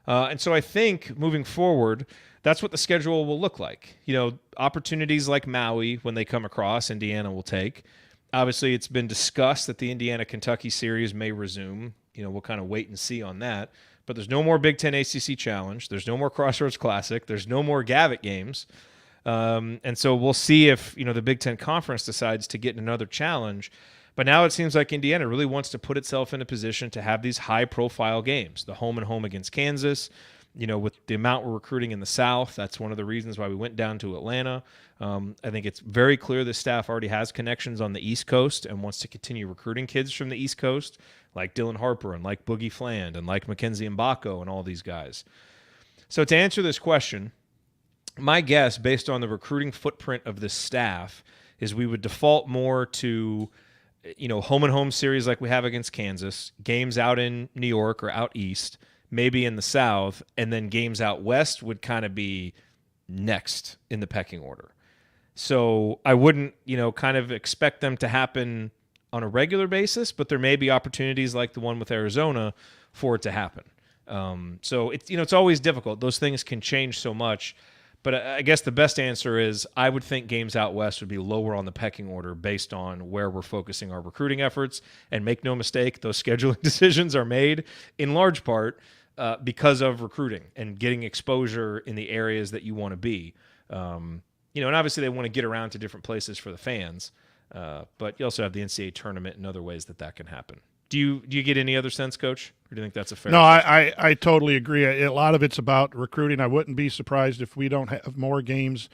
Speaker 1: And so I think moving forward, that's what the schedule will look like. Opportunities like Maui, when they come across, Indiana will take. Obviously, it's been discussed that the Indiana-Kentucky series may resume. We'll kind of wait and see on that. But there's no more Big Ten ACC Challenge. There's no more Crossroads Classic. There's no more Gavitt games. And so we'll see if the Big Ten Conference decides to get another challenge. But now it seems like Indiana really wants to put itself in a position to have these high-profile games, the home and home against Kansas. With the amount we're recruiting in the South, that's one of the reasons why we went down to Atlanta. I think it's very clear the staff already has connections on the East Coast and wants to continue recruiting kids from the East Coast, like Dylan Harper and like Boogie Fland and like Mackenzie Mbako and all these guys. So to answer this question, my guess, based on the recruiting footprint of the staff, is we would default more to home and home series like we have against Kansas, games out in New York or out east, maybe in the South, and then games out west would kind of be next in the pecking order. So I wouldn't, kind of expect them to happen on a regular basis, but there may be opportunities like the one with Arizona for it to happen. So it's always difficult. Those things can change so much. But I guess the best answer is I would think games out west would be lower on the pecking order based on where we're focusing our recruiting efforts. And make no mistake, those scheduling decisions are made in large part because of recruiting and getting exposure in the areas that you want to be. And obviously they want to get around to different places for the fans. But you also have the NCAA tournament and other ways that can happen. Do you get any other sense, Coach? Or do you think that's a fair?
Speaker 5: No, I totally agree. A lot of it's about recruiting. I wouldn't be surprised if we don't have more games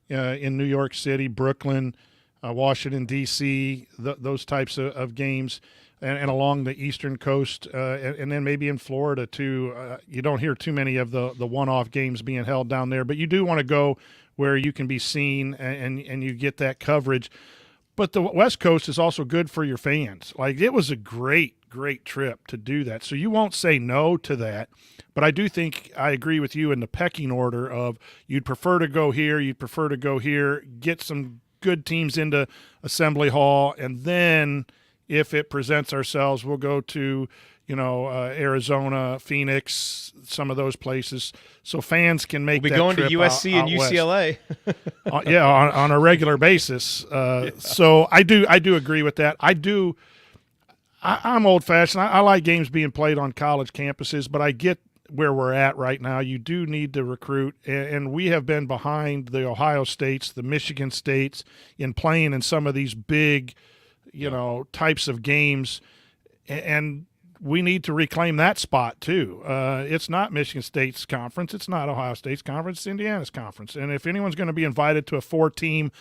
Speaker 5: in New York City, Brooklyn, Washington, D.C., those types of games, and along the eastern coast, and then maybe in Florida too. You don't hear too many of the one-off games being held down there, but you do want to go where you can be seen and you get that coverage. But the West Coast is also good for your fans. Like, it was a great trip to do that. So you won't say no to that. But I do think I agree with you in the pecking order of you'd prefer to go here, get some good teams into Assembly Hall, and then if it presents ourselves, we'll go to, Arizona, Phoenix, some of those places, so fans can make that trip.
Speaker 1: We'll be going to USC and UCLA.
Speaker 5: On a regular basis. So I do agree with that. I'm old-fashioned. I like games being played on college campuses, but I get where we're at right now. You do need to recruit, and we have been behind the Ohio States, the Michigan States in playing in some of these big, types of games, and we need to reclaim that spot too. It's not Michigan State's conference. It's not Ohio State's conference. It's Indiana's conference. And if anyone's going to be invited to a 4-team,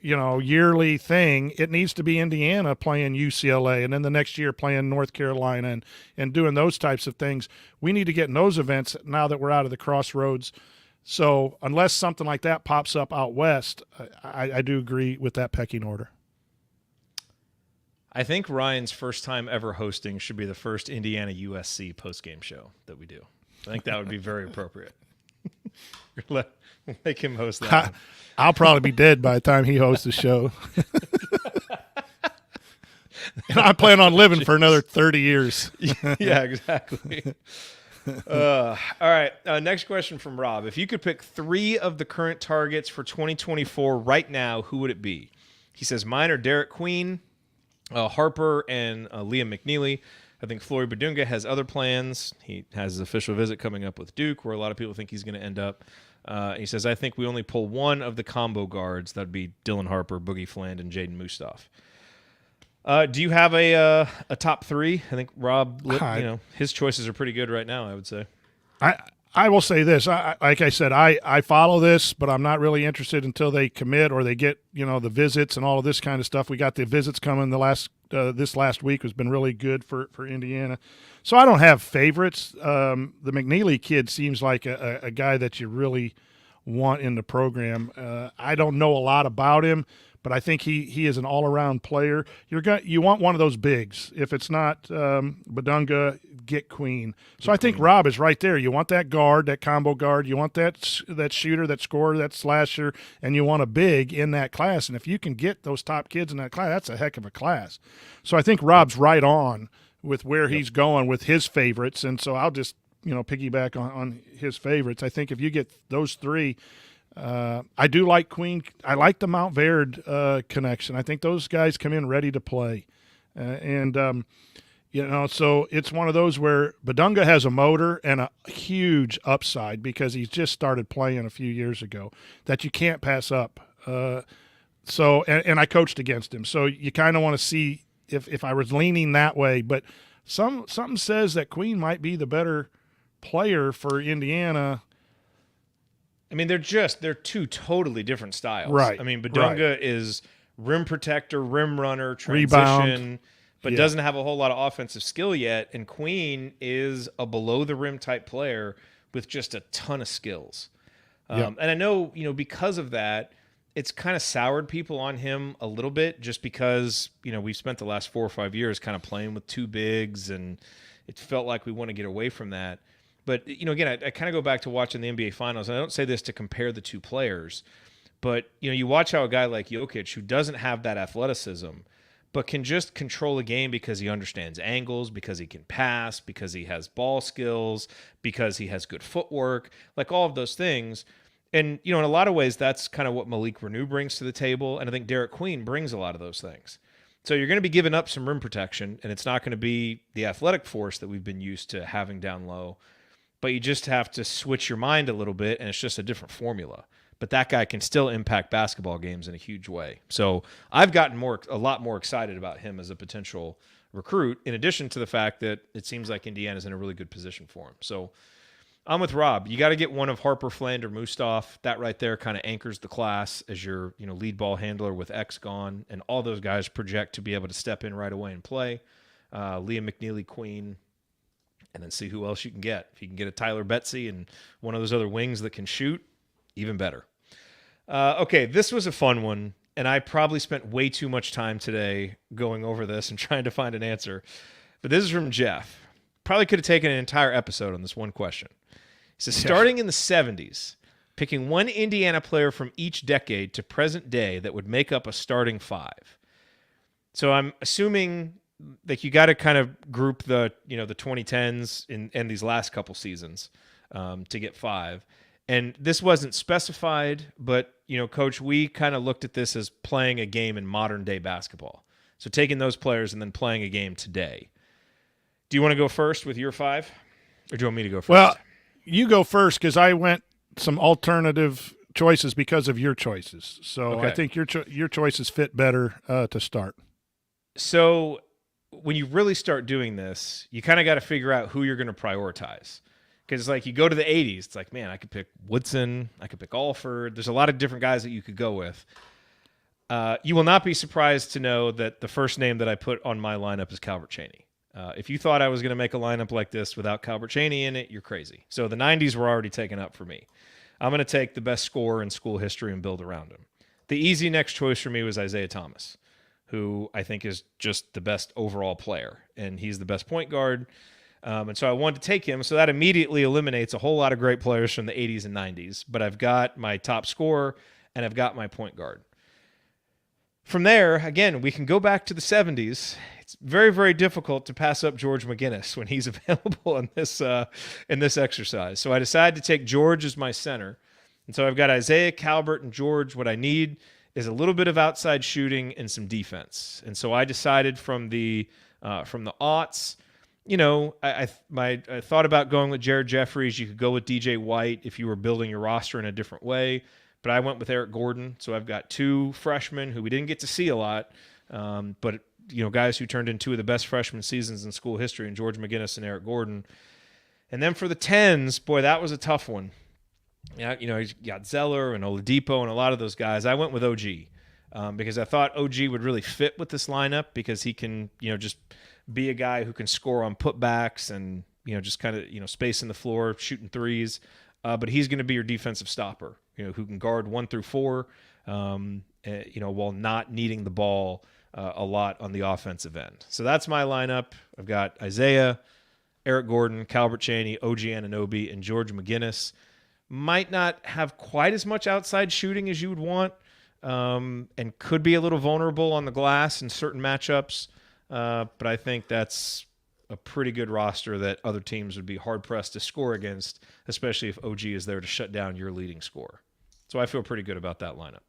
Speaker 5: yearly thing, it needs to be Indiana playing UCLA, and then the next year playing North Carolina and doing those types of things. We need to get in those events now that we're out of the crossroads. So unless something like that pops up out west, I do agree with that pecking order.
Speaker 1: I think Ryan's first time ever hosting should be the first Indiana USC postgame show that we do. I think that would be very appropriate. We'll make him host that.
Speaker 5: I'll probably be dead by the time he hosts the show. And I plan on living for another 30 years.
Speaker 1: Yeah, exactly. All right. Next question from Rob. If you could pick 3 of the current targets for 2024 right now, who would it be? He says, mine are Derek Queen, Harper, and Liam McNeely. I think Flory Badunga has other plans. He has his official visit coming up with Duke, where a lot of people think he's going to end up. He says, I think we only pull one of the combo guards. That'd be Dylan Harper, Boogie Fland, and Jaden Mustaf. Do you have a top 3? I think Rob, his choices are pretty good right now, I would say.
Speaker 5: I will say this. Like I said, I follow this, but I'm not really interested until they commit or they get, the visits and all of this kind of stuff. We got the visits coming this last week has been really good for Indiana. So I don't have favorites. The McNeely kid seems like a guy that you really want in the program. I don't know a lot about him, but I think he is an all-around player. You want one of those bigs. If it's not Badunga, get Queen. So I think Rob is right there. You want that guard, that combo guard. You want that shooter, that scorer, that slasher, and you want a big in that class. And if you can get those top kids in that class, that's a heck of a class. So I think Rob's right on with where he's going with his favorites. And so I'll just piggyback on his favorites. I think if you get those three, I do like Queen. I like the Mount Verde connection. I think those guys come in ready to play. So it's one of those where Badunga has a motor and a huge upside because he's just started playing a few years ago that you can't pass up. And I coached against him. So you kind of want to see if I was leaning that way. But something says that Queen might be the better player for Indiana.
Speaker 1: I mean, they're two totally different styles.
Speaker 5: Right.
Speaker 1: I mean, Badunga is rim protector, rim runner, transition,
Speaker 5: rebound,
Speaker 1: but doesn't have a whole lot of offensive skill yet. And Queen is a below the rim type player with just a ton of skills. And I know, because of that, it's kind of soured people on him a little bit just because, we've spent the last 4 or 5 years kind of playing with two bigs and it felt like we want to get away from that. But, again, I kind of go back to watching the NBA Finals, and I don't say this to compare the two players, but, you watch how a guy like Jokic, who doesn't have that athleticism, but can just control a game because he understands angles, because he can pass, because he has ball skills, because he has good footwork, like all of those things. And, in a lot of ways, that's kind of what Malik Renew brings to the table, and I think Derek Queen brings a lot of those things. So you're going to be giving up some rim protection, and it's not going to be the athletic force that we've been used to having down low. But you just have to switch your mind a little bit, and it's just a different formula. But that guy can still impact basketball games in a huge way. So I've gotten a lot more excited about him as a potential recruit, in addition to the fact that it seems like Indiana's in a really good position for him. So I'm with Rob. You got to get one of Harper, Fland, or Mustaf. That right there kind of anchors the class as your lead ball handler with X gone, and all those guys project to be able to step in right away and play. Liam McNeely, Queen, and then see who else you can get. If you can get a Tyler Betsy and one of those other wings that can shoot, even better. Okay, this was a fun one, and I probably spent way too much time today going over this and trying to find an answer. But this is from Jeff. Probably could have taken an entire episode on this one question. He says, starting in the 70s, picking one Indiana player from each decade to present day that would make up a starting five. So I'm assuming like you got to kind of group the 2010s and these last couple seasons to get five. And this wasn't specified, but Coach, we kind of looked at this as playing a game in modern day basketball. So taking those players and then playing a game today. Do you want to go first with your five, or do you want me to go first?
Speaker 5: Well, you go first because I went some alternative choices because of your choices. So okay. I think your choices fit better to start.
Speaker 1: So when you really start doing this, you kind of got to figure out who you're going to prioritize. Because like you go to the 80s, it's like, man, I could pick Woodson, I could pick Alford. There's a lot of different guys that you could go with. You will not be surprised to know that the first name that I put on my lineup is Calvert Chaney. If you thought I was going to make a lineup like this without Calvert Chaney in it, you're crazy. So the 90s were already taken up for me. I'm going to take the best scorer in school history and build around him. The easy next choice for me was Isaiah Thomas, who I think is just the best overall player, and he's the best point guard. And so I wanted to take him. So that immediately eliminates a whole lot of great players from the 80s and 90s. But I've got my top scorer, and I've got my point guard. From there, again, we can go back to the 70s. It's very, very difficult to pass up George McGinnis when he's available in this exercise. So I decided to take George as my center. And so I've got Isaiah, Calvert, and George. What I need is a little bit of outside shooting and some defense. And so I decided from the aughts, I thought about going with Jared Jeffries. You could go with DJ White if you were building your roster in a different way. But I went with Eric Gordon. So I've got two freshmen who we didn't get to see a lot, but guys who turned in two of the best freshman seasons in school history, and George McGinnis and Eric Gordon. And then for the 10s, boy, that was a tough one. Yeah, you got Zeller and Oladipo and a lot of those guys. I went with OG because I thought OG would really fit with this lineup because he can, just be a guy who can score on putbacks and, just kind of, spacing the floor, shooting threes. But he's going to be your defensive stopper, who can guard 1 through 4, while not needing the ball a lot on the offensive end. So that's my lineup. I've got Isaiah, Eric Gordon, Calbert Chaney, OG Anunoby, and George McGinnis. Might not have quite as much outside shooting as you would want, and could be a little vulnerable on the glass in certain matchups. But I think that's a pretty good roster that other teams would be hard-pressed to score against, especially if OG is there to shut down your leading scorer. So I feel pretty good about that lineup.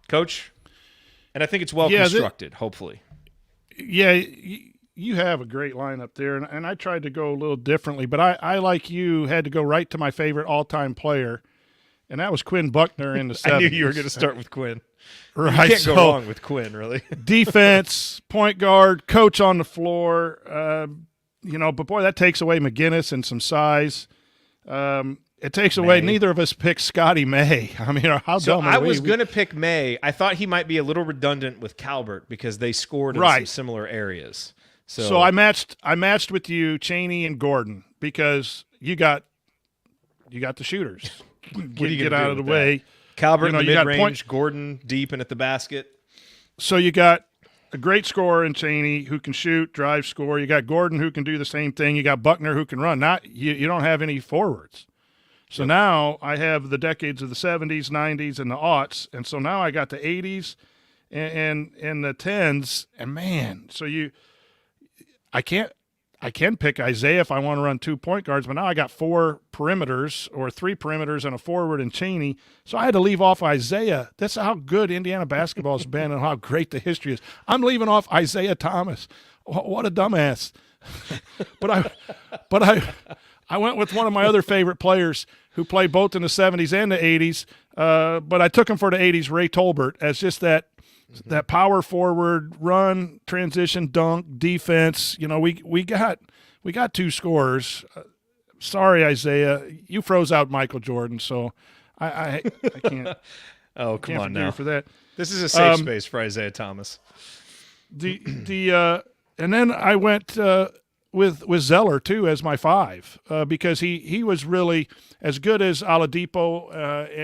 Speaker 1: Coach? And I think it's well constructed, hopefully.
Speaker 5: Yeah, you have a great lineup there, and I tried to go a little differently, but I like you, had to go right to my favorite all-time player, and that was Quinn Buckner in the 70s.
Speaker 1: I knew you were going to start with Quinn.
Speaker 5: Right,
Speaker 1: you can't go wrong with Quinn, really.
Speaker 5: Defense, point guard, coach on the floor, but boy, that takes away McGinnis and some size. It takes away. Neither of us picked Scotty May. I mean, how dumb are we?
Speaker 1: I was going to pick May. I thought he might be a little redundant with Calbert because they scored in some similar areas. So
Speaker 5: I matched with you, Chaney and Gordon, because you got the shooters. Get out of the way.
Speaker 1: Calbert in the mid-range, Gordon deep and at the basket.
Speaker 5: So you got a great scorer in Chaney who can shoot, drive, score. You got Gordon who can do the same thing. You got Buckner who can run. You don't have any forwards. So now I have the decades of the 70s, 90s, and the aughts, and so now I got the 80s and the 10s, and man, so I can pick Isaiah if I want to run 2 point guards, but now I got 4 perimeters or 3 perimeters and a forward in Chaney, so I had to leave off Isaiah. That's how good Indiana basketball has been and how great the history is. I'm leaving off Isaiah Thomas. What a dumbass. But I went with one of my other favorite players who played both in the 70s and the 80s, but I took him for the 80s, Ray Tolbert, as just that power forward, run, transition, dunk, defense. We got 2 scorers. Sorry, Isaiah, you froze out Michael Jordan, so I can't.
Speaker 1: Oh, come on now.
Speaker 5: For that.
Speaker 1: This is a safe space for Isaiah Thomas.
Speaker 5: And then I went with Zeller too as my 5 because he was really as good as Oladipo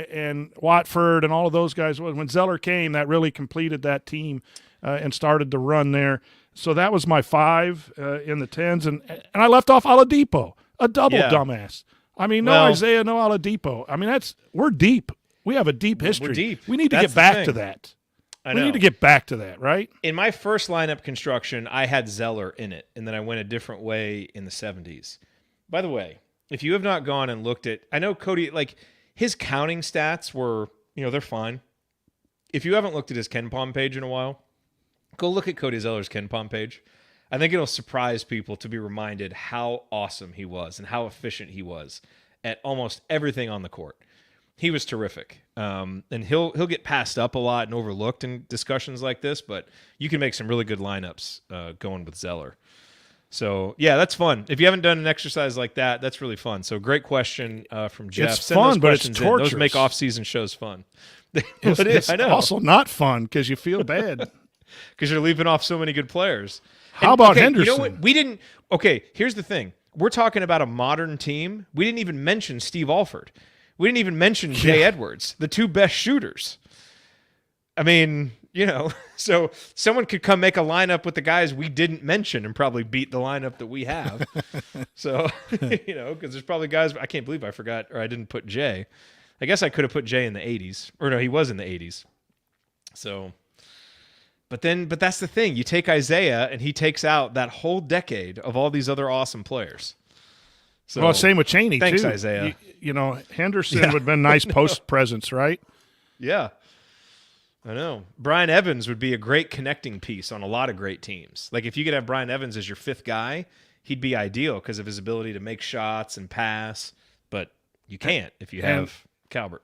Speaker 5: and Watford and all of those guys was. When Zeller came, that really completed that team and started to run there. So that was my 5 in the 10s, and I left off Oladipo, a double dumbass. I mean, no Isaiah, no Oladipo. I mean, we're deep. We have a deep history.
Speaker 1: We're deep.
Speaker 5: We need to get back to that. We need to get back to that, right?
Speaker 1: In my first lineup construction, I had Zeller in it, and then I went a different way in the 70s. By the way, if you have not gone and looked at – I know Cody, his counting stats were, they're fine. If you haven't looked at his KenPom page in a while, go look at Cody Zeller's KenPom page. I think it'll surprise people to be reminded how awesome he was and how efficient he was at almost everything on the court. He was terrific, and he'll get passed up a lot and overlooked in discussions like this, but you can make some really good lineups going with Zeller. So, yeah, that's fun. If you haven't done an exercise like that, that's really fun. So, great question from Jeff.
Speaker 5: It's fun, but it's torturous.
Speaker 1: Those make off-season shows fun.
Speaker 5: It's
Speaker 1: I know.
Speaker 5: Also not fun because you feel bad.
Speaker 1: Because you're leaving off so many good players.
Speaker 5: How about Henderson?
Speaker 1: You know what? We didn't – okay, here's the thing. We're talking about a modern team. We didn't even mention Steve Alford. We didn't even mention Jay Edwards, the 2 best shooters. I mean, so someone could come make a lineup with the guys we didn't mention and probably beat the lineup that we have. So, because there's probably guys – I can't believe I forgot or I didn't put Jay. I guess I could have put Jay in the 80s. Or no, he was in the 80s. So – But that's the thing. You take Isaiah, and he takes out that whole decade of all these other awesome players. So,
Speaker 5: well, same with Chaney,
Speaker 1: thanks,
Speaker 5: too.
Speaker 1: Isaiah.
Speaker 5: Henderson would have been nice post presence, right?
Speaker 1: Yeah. I know. Brian Evans would be a great connecting piece on a lot of great teams. Like, if you could have Brian Evans as your 5th guy, he'd be ideal because of his ability to make shots and pass. But you can't if you have Calbert.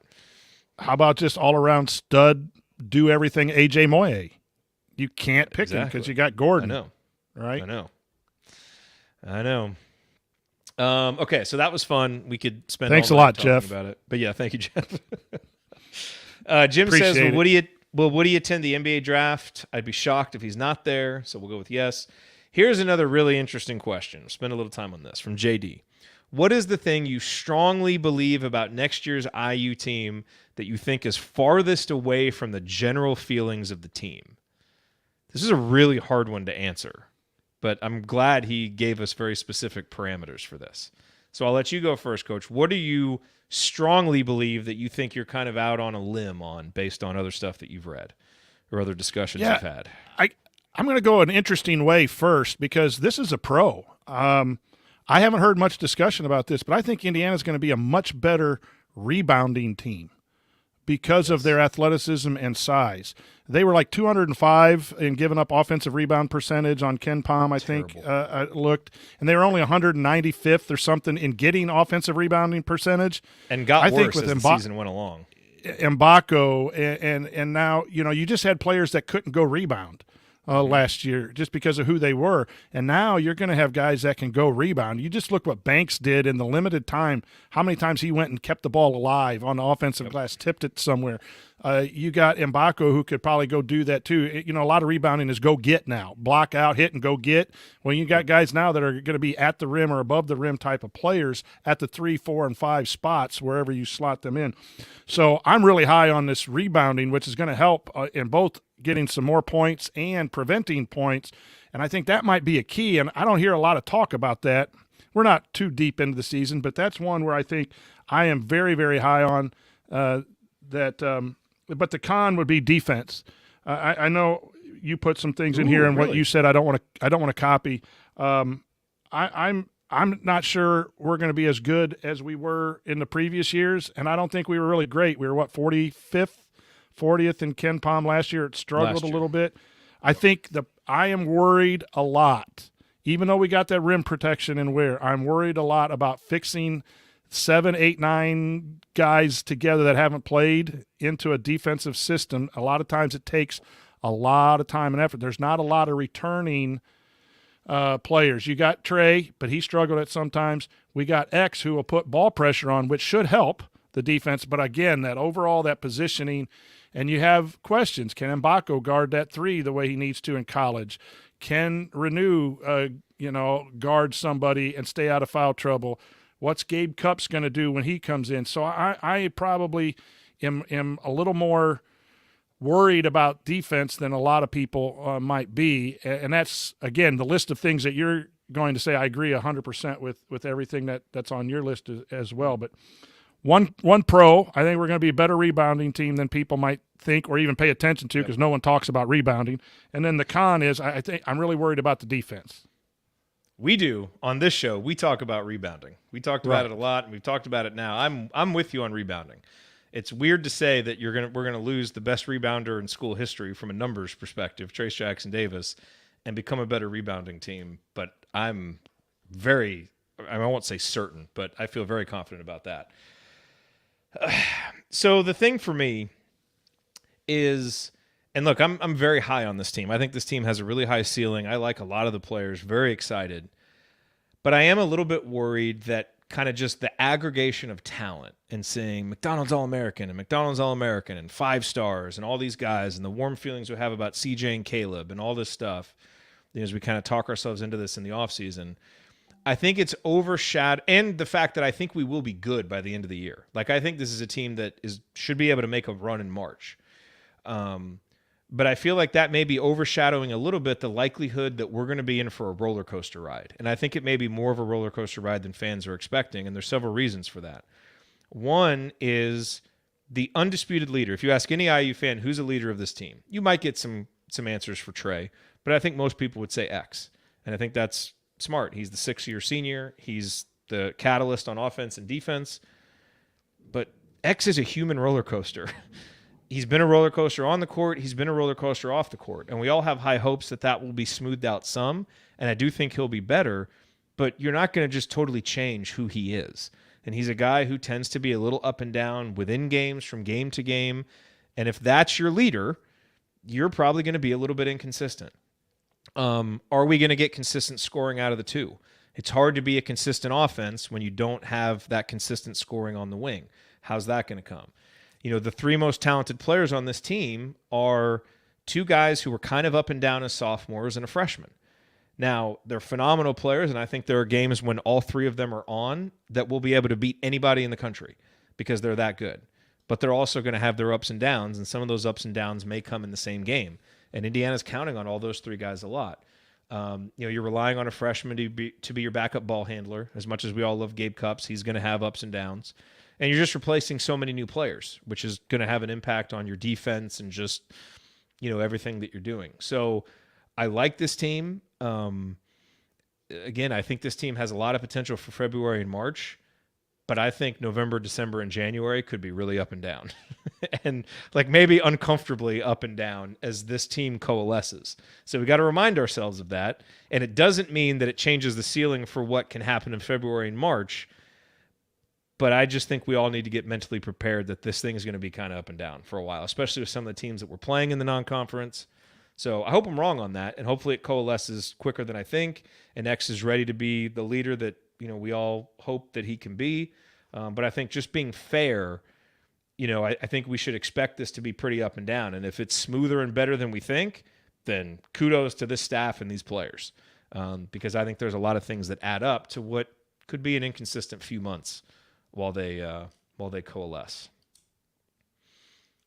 Speaker 5: How about just all-around stud, do everything A.J. Moye? You can't pick him because you got Gordon.
Speaker 1: I know.
Speaker 5: Right?
Speaker 1: I know. Okay, so that was fun. We could spend
Speaker 5: Thanks
Speaker 1: all
Speaker 5: a
Speaker 1: night
Speaker 5: lot,
Speaker 1: talking
Speaker 5: Jeff.
Speaker 1: about it. But yeah, thank you, Jeff. Jim says,
Speaker 5: Appreciate it.
Speaker 1: Would he attend the NBA draft? I'd be shocked if he's not there, so we'll go with yes. Here's another really interesting question. Spend a little time on this from JD. What is the thing you strongly believe about next year's IU team that you think is farthest away from the general feelings of the team? This is a really hard one to answer, but I'm glad he gave us very specific parameters for this. So I'll let you go first, Coach. What do you strongly believe that you think you're kind of out on a limb on based on other stuff that you've read or other discussions you've had?
Speaker 5: I'm going to go an interesting way first because this is a pro. I haven't heard much discussion about this, but I think Indiana's going to be a much better rebounding team because of their athleticism and size. They were like 205 in giving up offensive rebound percentage on Ken Pom, I think, I looked. And they were only 195th or something in getting offensive rebounding percentage.
Speaker 1: And got worse as the season went along.
Speaker 5: Mbako, and now, you just had players that couldn't go rebound last year just because of who they were. And now you're going to have guys that can go rebound. You just look what Banks did in the limited time, how many times he went and kept the ball alive on the offensive glass, tipped it somewhere. You got Mbako who could probably go do that too. A lot of rebounding is go get now. Block out, hit, and go get. Well, you got guys now that are going to be at the rim or above the rim type of players at the 3, 4, and 5 spots, wherever you slot them in. So I'm really high on this rebounding, which is going to help in both getting some more points and preventing points. And I think that might be a key. And I don't hear a lot of talk about that. We're not too deep into the season, but that's one where I think I am very, very high on that. But the con would be defense. I know you put some things in here, and
Speaker 1: really?
Speaker 5: what you said I don't want to copy. I'm not sure we're going to be as good as we were in the previous years, and I don't think we were really great. We were 45th, 40th in Ken Pom last year. It struggled a little bit. I think I am worried a lot, even though we got that rim protection and wear. I'm worried a lot about fixing 7, 8, 9 guys together that haven't played into a defensive system. A lot of times it takes a lot of time and effort. There's not a lot of returning players. You got Trey, but he struggled at sometimes. We got X who will put ball pressure on, which should help the defense. But again, that positioning, and you have questions. Can Mbako guard that 3 the way he needs to in college? Can Renew, guard somebody and stay out of foul trouble? What's Gabe Cupps going to do when he comes in? So I probably am a little more worried about defense than a lot of people might be. And that's, again, the list of things that you're going to say. I agree 100% with everything that's on your list as well. But one pro, I think we're going to be a better rebounding team than people might think or even pay attention to because no one talks about rebounding. And then the con is I think I'm really worried about the defense.
Speaker 1: We do on this show. We talk about rebounding. We talked about it a lot, and we've talked about it now. I'm with you on rebounding. It's weird to say that we're gonna lose the best rebounder in school history from a numbers perspective, Trace Jackson Davis, and become a better rebounding team. But I won't say certain, but I feel very confident about that. So the thing for me is. And look, I'm very high on this team. I think this team has a really high ceiling. I like a lot of the players, very excited. But I am a little bit worried that kind of just the aggregation of talent and seeing McDonald's All-American and McDonald's All-American and 5 stars and all these guys and the warm feelings we have about CJ and Caleb and all this stuff, as we kind of talk ourselves into this in the offseason, I think it's overshadowed, and the fact that I think we will be good by the end of the year. Like, I think this is a team that should be able to make a run in March. But I feel like that may be overshadowing a little bit the likelihood that we're going to be in for a roller coaster ride. And I think it may be more of a roller coaster ride than fans are expecting, and there's several reasons for that. One is the undisputed leader. If you ask any IU fan who's a leader of this team, you might get some answers for Trey, but I think most people would say X. And I think that's smart. He's the 6-year senior. He's the catalyst on offense and defense. But X is a human roller coaster. He's been a roller coaster on the court. He's been a roller coaster off the court. And we all have high hopes that will be smoothed out some. And I do think he'll be better. But you're not going to just totally change who he is. And he's a guy who tends to be a little up and down within games from game to game. And if that's your leader, you're probably going to be a little bit inconsistent. Are we going to get consistent scoring out of the 2? It's hard to be a consistent offense when you don't have that consistent scoring on the wing. How's that going to come? The three most talented players on this team are two guys who were kind of up and down as sophomores and a freshman. Now, they're phenomenal players, and I think there are games when all three of them are on that will be able to beat anybody in the country because they're that good. But they're also going to have their ups and downs, and some of those ups and downs may come in the same game. And Indiana's counting on all those three guys a lot. You're relying on a freshman to be your backup ball handler. As much as we all love Gabe Cupps, he's going to have ups and downs. And you're just replacing so many new players, which is going to have an impact on your defense and just, everything that you're doing. So I like this team. Again, I think this team has a lot of potential for February and March, but I think November, December, and January could be really up and down and maybe uncomfortably up and down as this team coalesces. So we got to remind ourselves of that. And it doesn't mean that it changes the ceiling for what can happen in February and March. But I just think we all need to get mentally prepared that this thing is going to be kind of up and down for a while, especially with some of the teams that we're playing in the non-conference. So I hope I'm wrong on that, and hopefully it coalesces quicker than I think, and X is ready to be the leader that we all hope that he can be. But I think just being fair, I think we should expect this to be pretty up and down. And if it's smoother and better than we think, then kudos to this staff and these players, because I think there's a lot of things that add up to what could be an inconsistent few months while they coalesce.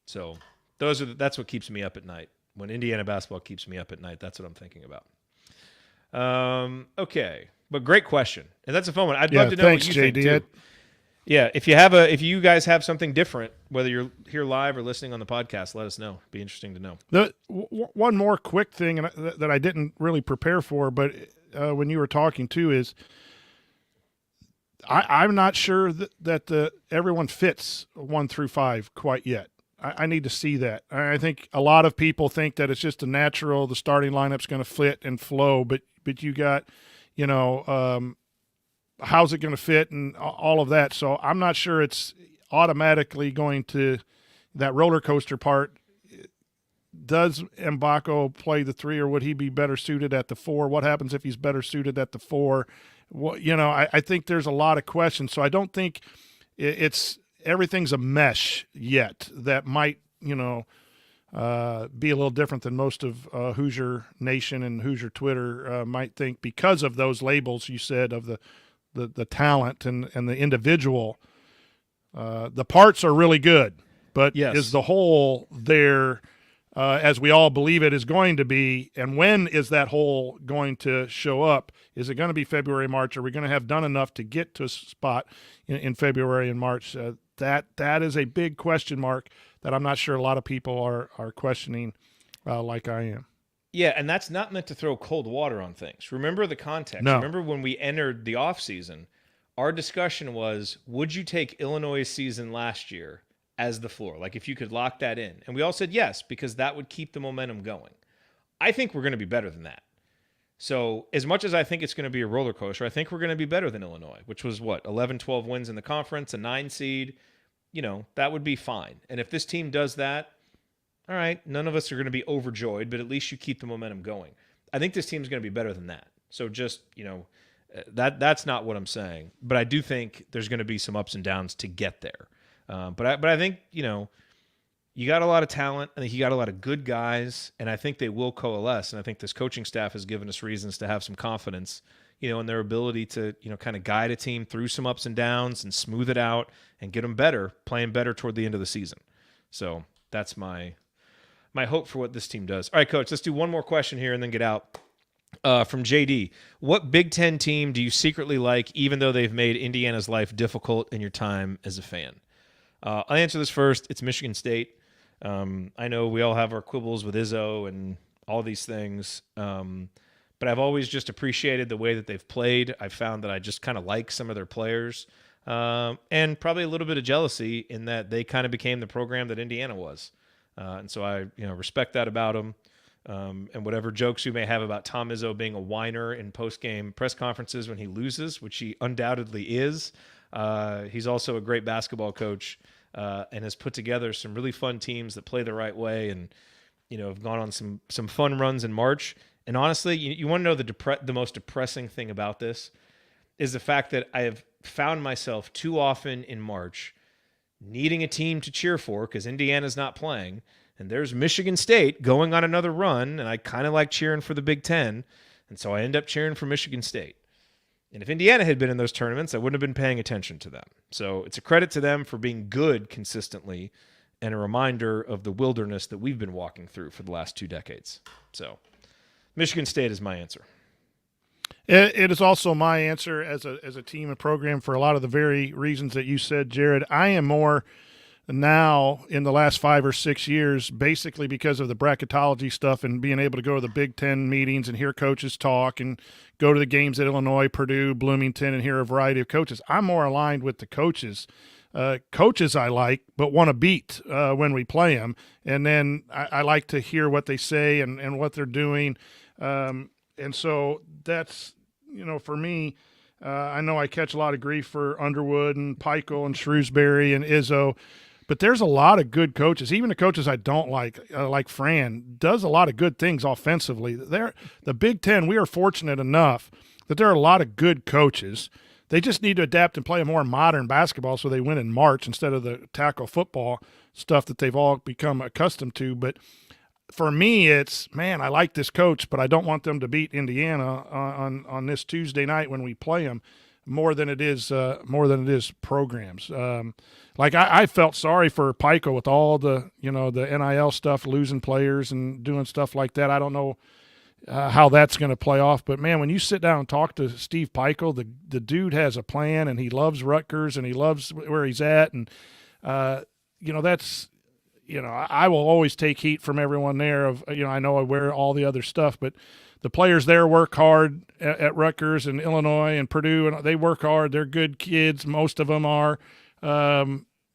Speaker 1: So that's what keeps me up at night. When Indiana basketball keeps me up at night, that's what I'm thinking about. Okay, but great question, and that's a fun one. I'd love to know
Speaker 5: thanks,
Speaker 1: what you
Speaker 5: JD.
Speaker 1: think too. Yeah, if you guys have something different, whether you're here live or listening on the podcast, let us know. It'd be interesting to know.
Speaker 5: One more quick thing that I didn't really prepare for, but when you were talking too, is I'm not sure that everyone fits 1 through 5 quite yet. I need to see that. I think a lot of people think that it's just a natural, the starting lineup's going to fit and flow, but you got, how's it going to fit and all of that. So I'm not sure it's automatically going to, that roller coaster part. Does Mbako play the 3, or would he be better suited at the 4? What happens if he's better suited at the 4? I think there's a lot of questions. So I don't think everything's a mesh yet that might, be a little different than most of Hoosier Nation and Hoosier Twitter might think, because of those labels you said of the talent and the individual. The parts are really good, but
Speaker 1: yes,
Speaker 5: is the whole there as we all believe it is going to be? And when is that whole going to show up? Is it going to be February, March? Are we going to have done enough to get to a spot in February and March? That is a big question mark that I'm not sure a lot of people are questioning like I am.
Speaker 1: Yeah, and that's not meant to throw cold water on things. Remember the context.
Speaker 5: No.
Speaker 1: Remember when we entered the offseason, our discussion was, would you take Illinois' season last year as the floor? Like, if you could lock that in. And we all said yes, because that would keep the momentum going. I think we're going to be better than that. So as much as I think it's going to be a roller coaster, I think we're going to be better than Illinois, which was 11, 12 wins in the conference, a 9 seed. That would be fine. And if this team does that, all right, none of us are going to be overjoyed, but at least you keep the momentum going. I think this team's going to be better than that. So just, that's not what I'm saying. But I do think there's going to be some ups and downs to get there. But I think, you got a lot of talent. I think you got a lot of good guys, and I think they will coalesce. And I think this coaching staff has given us reasons to have some confidence, in their ability to, kind of guide a team through some ups and downs and smooth it out and get them better, playing better toward the end of the season. So that's my hope for what this team does. All right, Coach, let's do one more question here and then get out. From JD, what Big Ten team do you secretly like, even though they've made Indiana's life difficult in your time as a fan? I'll answer this first. It's Michigan State. I know we all have our quibbles with Izzo and all these things, but I've always just appreciated the way that they've played. I've found that I just kind of like some of their players, and probably a little bit of jealousy in that they kind of became the program that Indiana was. And so I respect that about them. And whatever jokes you may have about Tom Izzo being a whiner in post-game press conferences when he loses, which he undoubtedly is, he's also a great basketball coach, and has put together some really fun teams that play the right way and, have gone on some fun runs in March. And honestly, you want to know the most depressing thing about this? is the fact that I have found myself too often in March needing a team to cheer for because Indiana's not playing, and there's Michigan State going on another run, and I kind of like cheering for the Big Ten, and so I end up cheering for Michigan State. And if Indiana had been in those tournaments, I wouldn't have been paying attention to them. So it's a credit to them for being good consistently and a reminder of the wilderness that we've been walking through for the last 2 decades. So Michigan State is my answer.
Speaker 5: It is also my answer as a team and program for a lot of the very reasons that you said, Jared. I am more now in the last 5 or 6 years, basically because of the bracketology stuff and being able to go to the Big Ten meetings and hear coaches talk and go to the games at Illinois, Purdue, Bloomington, and hear a variety of coaches. I'm more aligned with the coaches. Coaches I like, but want to beat when we play them. And then I like to hear what they say and what they're doing. And so that's, for me, I know I catch a lot of grief for Underwood and Peichel and Shrewsbury and Izzo, but there's a lot of good coaches. Even the coaches I don't like Fran, does a lot of good things offensively. The Big Ten, we are fortunate enough that there are a lot of good coaches. They just need to adapt and play a more modern basketball so they win in March instead of the tackle football stuff that they've all become accustomed to. But for me, it's, man, I like this coach, but I don't want them to beat Indiana on this Tuesday night when we play them more than it is programs. Like I felt sorry for Peichel with all the the NIL stuff, losing players and doing stuff like that. I don't know how that's going to play off, but man, when you sit down and talk to Steve Peichel, the dude has a plan and he loves Rutgers and he loves where he's at, and that's. I will always take heat from everyone there I know I wear all the other stuff, but the players there work hard at Rutgers and Illinois and Purdue, and they work hard. They're good kids. Most of them are.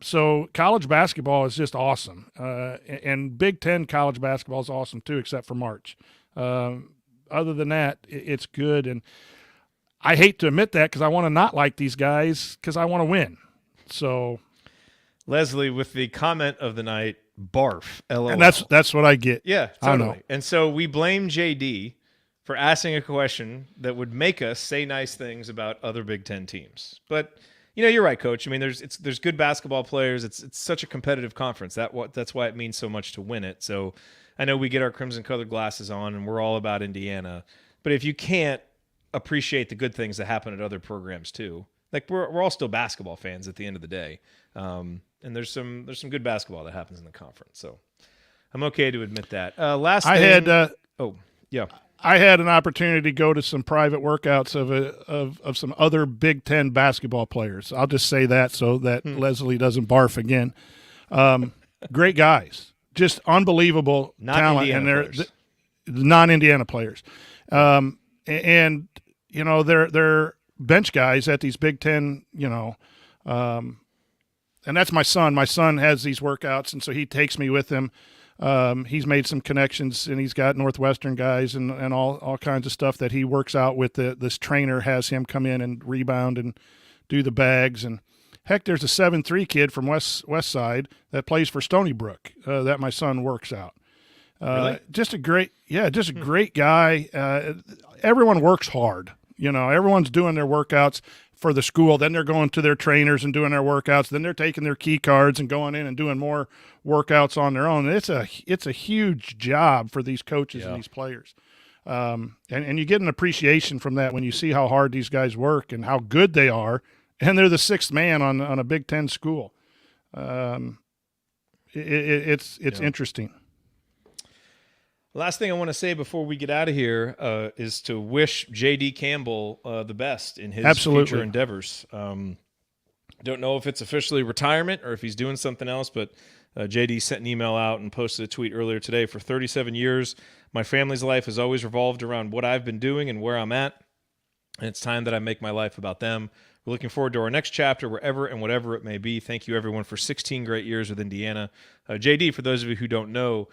Speaker 5: So college basketball is just awesome. And Big Ten college basketball is awesome too, except for March. Other than that, it's good. And I hate to admit that because I want to not like these guys because I want to win. So
Speaker 1: Leslie with the comment of the night, barf, LOL.
Speaker 5: And that's what I get.
Speaker 1: Yeah, totally. And so we blame JD for asking a question that would make us say nice things about other Big Ten teams. But you're right, Coach. I mean, there's good basketball players. It's such a competitive conference. That's why it means so much to win it. So I know we get our crimson-colored glasses on, and we're all about Indiana. But if you can't appreciate the good things that happen at other programs too, like we're all still basketball fans at the end of the day. And there's some good basketball that happens in the conference. So I'm okay to admit that. Last thing,
Speaker 5: I had an opportunity to go to some private workouts of some other Big Ten basketball players. I'll just say that so that Leslie doesn't barf again. Great guys, just unbelievable talent, and they're non-Indiana players. And they're bench guys at these Big Ten. And that's my son. My son has these workouts, and so he takes me with him. He's made some connections, and he's got Northwestern guys and all kinds of stuff that he works out with. This trainer has him come in and rebound and do the bags. And heck, there's a 7'3" kid from West Side that plays for Stony Brook that my son works out.
Speaker 1: Really?
Speaker 5: Just a great guy. Everyone works hard. Everyone's doing their workouts for the school. Then they're going to their trainers and doing their workouts. Then they're taking their key cards and going in and doing more workouts on their own. It's a huge job for these coaches and these players. And you get an appreciation from that when you see how hard these guys work and how good they are. And they're the sixth man on a Big Ten school. It's interesting.
Speaker 1: Last thing I want to say before we get out of here is to wish J.D. Campbell the best in his future endeavors. Don't know if it's officially retirement or if he's doing something else, but J.D. sent an email out and posted a tweet earlier today. For 37 years, my family's life has always revolved around what I've been doing and where I'm at, and it's time that I make my life about them. We're looking forward to our next chapter, wherever and whatever it may be. Thank you, everyone, for 16 great years with Indiana. J.D., for those of you who don't know,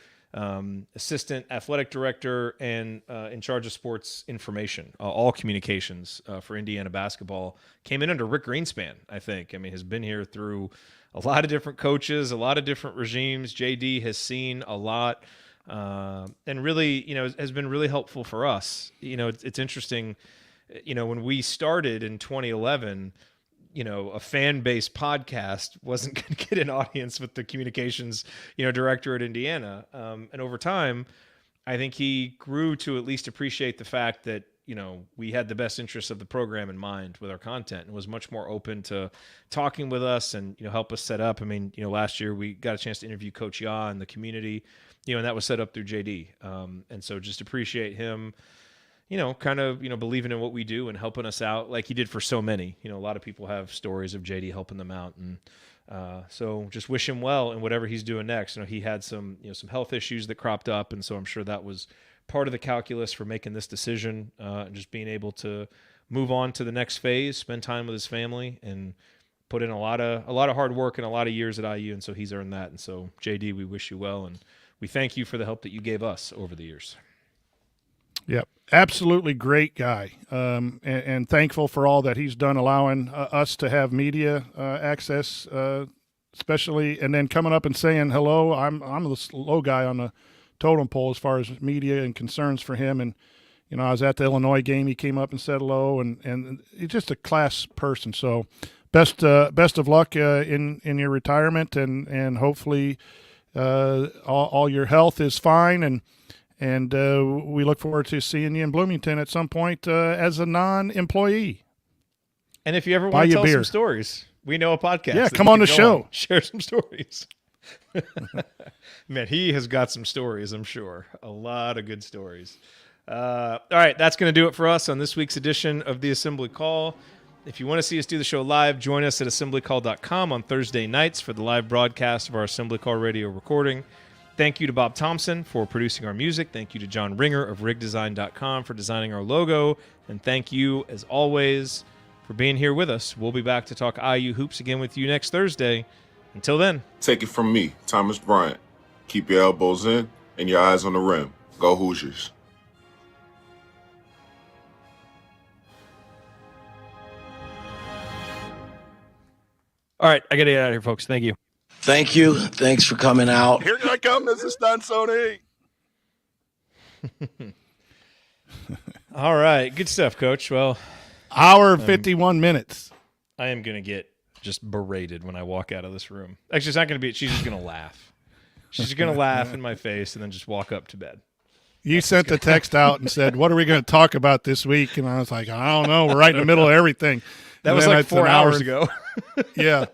Speaker 1: assistant athletic director and in charge of sports information, all communications for Indiana basketball. Came in under Rick Greenspan, I think. I mean, has been here through a lot of different coaches, a lot of different regimes. JD has seen a lot and really, has been really helpful for us. It's interesting. when we started in 2011, a fan-based podcast wasn't going to get an audience with the communications, director at Indiana. And over time, I think he grew to at least appreciate the fact that, we had the best interests of the program in mind with our content, and was much more open to talking with us and, help us set up. I mean, last year we got a chance to interview Coach Ya in the community, and that was set up through JD. And so just appreciate him, kind of, believing in what we do and helping us out like he did for so many. A lot of people have stories of JD helping them out. And so just wish him well in whatever he's doing next. He had some, some health issues that cropped up. And so I'm sure that was part of the calculus for making this decision, and just being able to move on to the next phase, spend time with his family, and put in a lot of hard work and a lot of years at IU. And so he's earned that. And so JD, we wish you well. And we thank you for the help that you gave us over the years.
Speaker 5: Yep. Absolutely great guy, and thankful for all that he's done, allowing us to have media access, especially, and then coming up and saying hello. I'm the low guy on the totem pole as far as media and concerns for him. And I was at the Illinois game. He came up and said hello, and he's just a class person. So best of luck in your retirement, and hopefully all your health is fine, and we look forward to seeing you in Bloomington at some point as a non-employee.
Speaker 1: And if you ever want to tell some stories, we know a podcast.
Speaker 5: Yeah, come on the show.
Speaker 1: Share some stories. Man, he has got some stories, I'm sure. A lot of good stories. All right, that's going to do it for us on this week's edition of the Assembly Call. If you want to see us do the show live, join us at assemblycall.com on Thursday nights for the live broadcast of our Assembly Call radio recording. Thank you to Bob Thompson for producing our music. Thank you to John Ringer of rigdesign.com for designing our logo. And thank you, as always, for being here with us. We'll be back to talk IU hoops again with you next Thursday. Until then.
Speaker 9: Take it from me, Thomas Bryant. Keep your elbows in and your eyes on the rim. Go Hoosiers.
Speaker 10: All right, I got to get out of here, folks. Thank you.
Speaker 11: Thank you. Thanks for coming out.
Speaker 5: Here I come, Mrs. Stansoni.
Speaker 1: All right. Good stuff, Coach. Well,
Speaker 5: hour and 51 minutes.
Speaker 1: I am going to get just berated when I walk out of this room. Actually, it's not going to be. She's just going to laugh. She's just going to laugh in my face and then just walk up to bed.
Speaker 5: You sent the text out and said, what are we going to talk about this week? And I was like, I don't know. We're right in the middle of everything.
Speaker 1: That was like 4 hours ago.
Speaker 5: Yeah.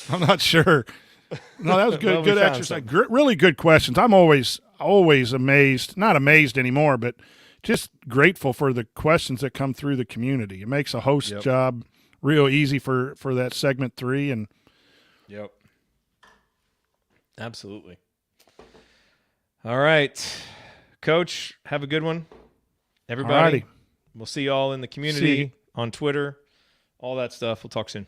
Speaker 5: I'm not sure. No, that was good. Good exercise. Really good questions. I'm always amazed, not amazed anymore, but just grateful for the questions that come through the community. It makes a host job real easy for that segment 3. And
Speaker 1: yep. Absolutely. All right. Coach, have a good one. Everybody.
Speaker 5: Alrighty.
Speaker 1: We'll see you all in the community, on Twitter, all that stuff. We'll talk soon.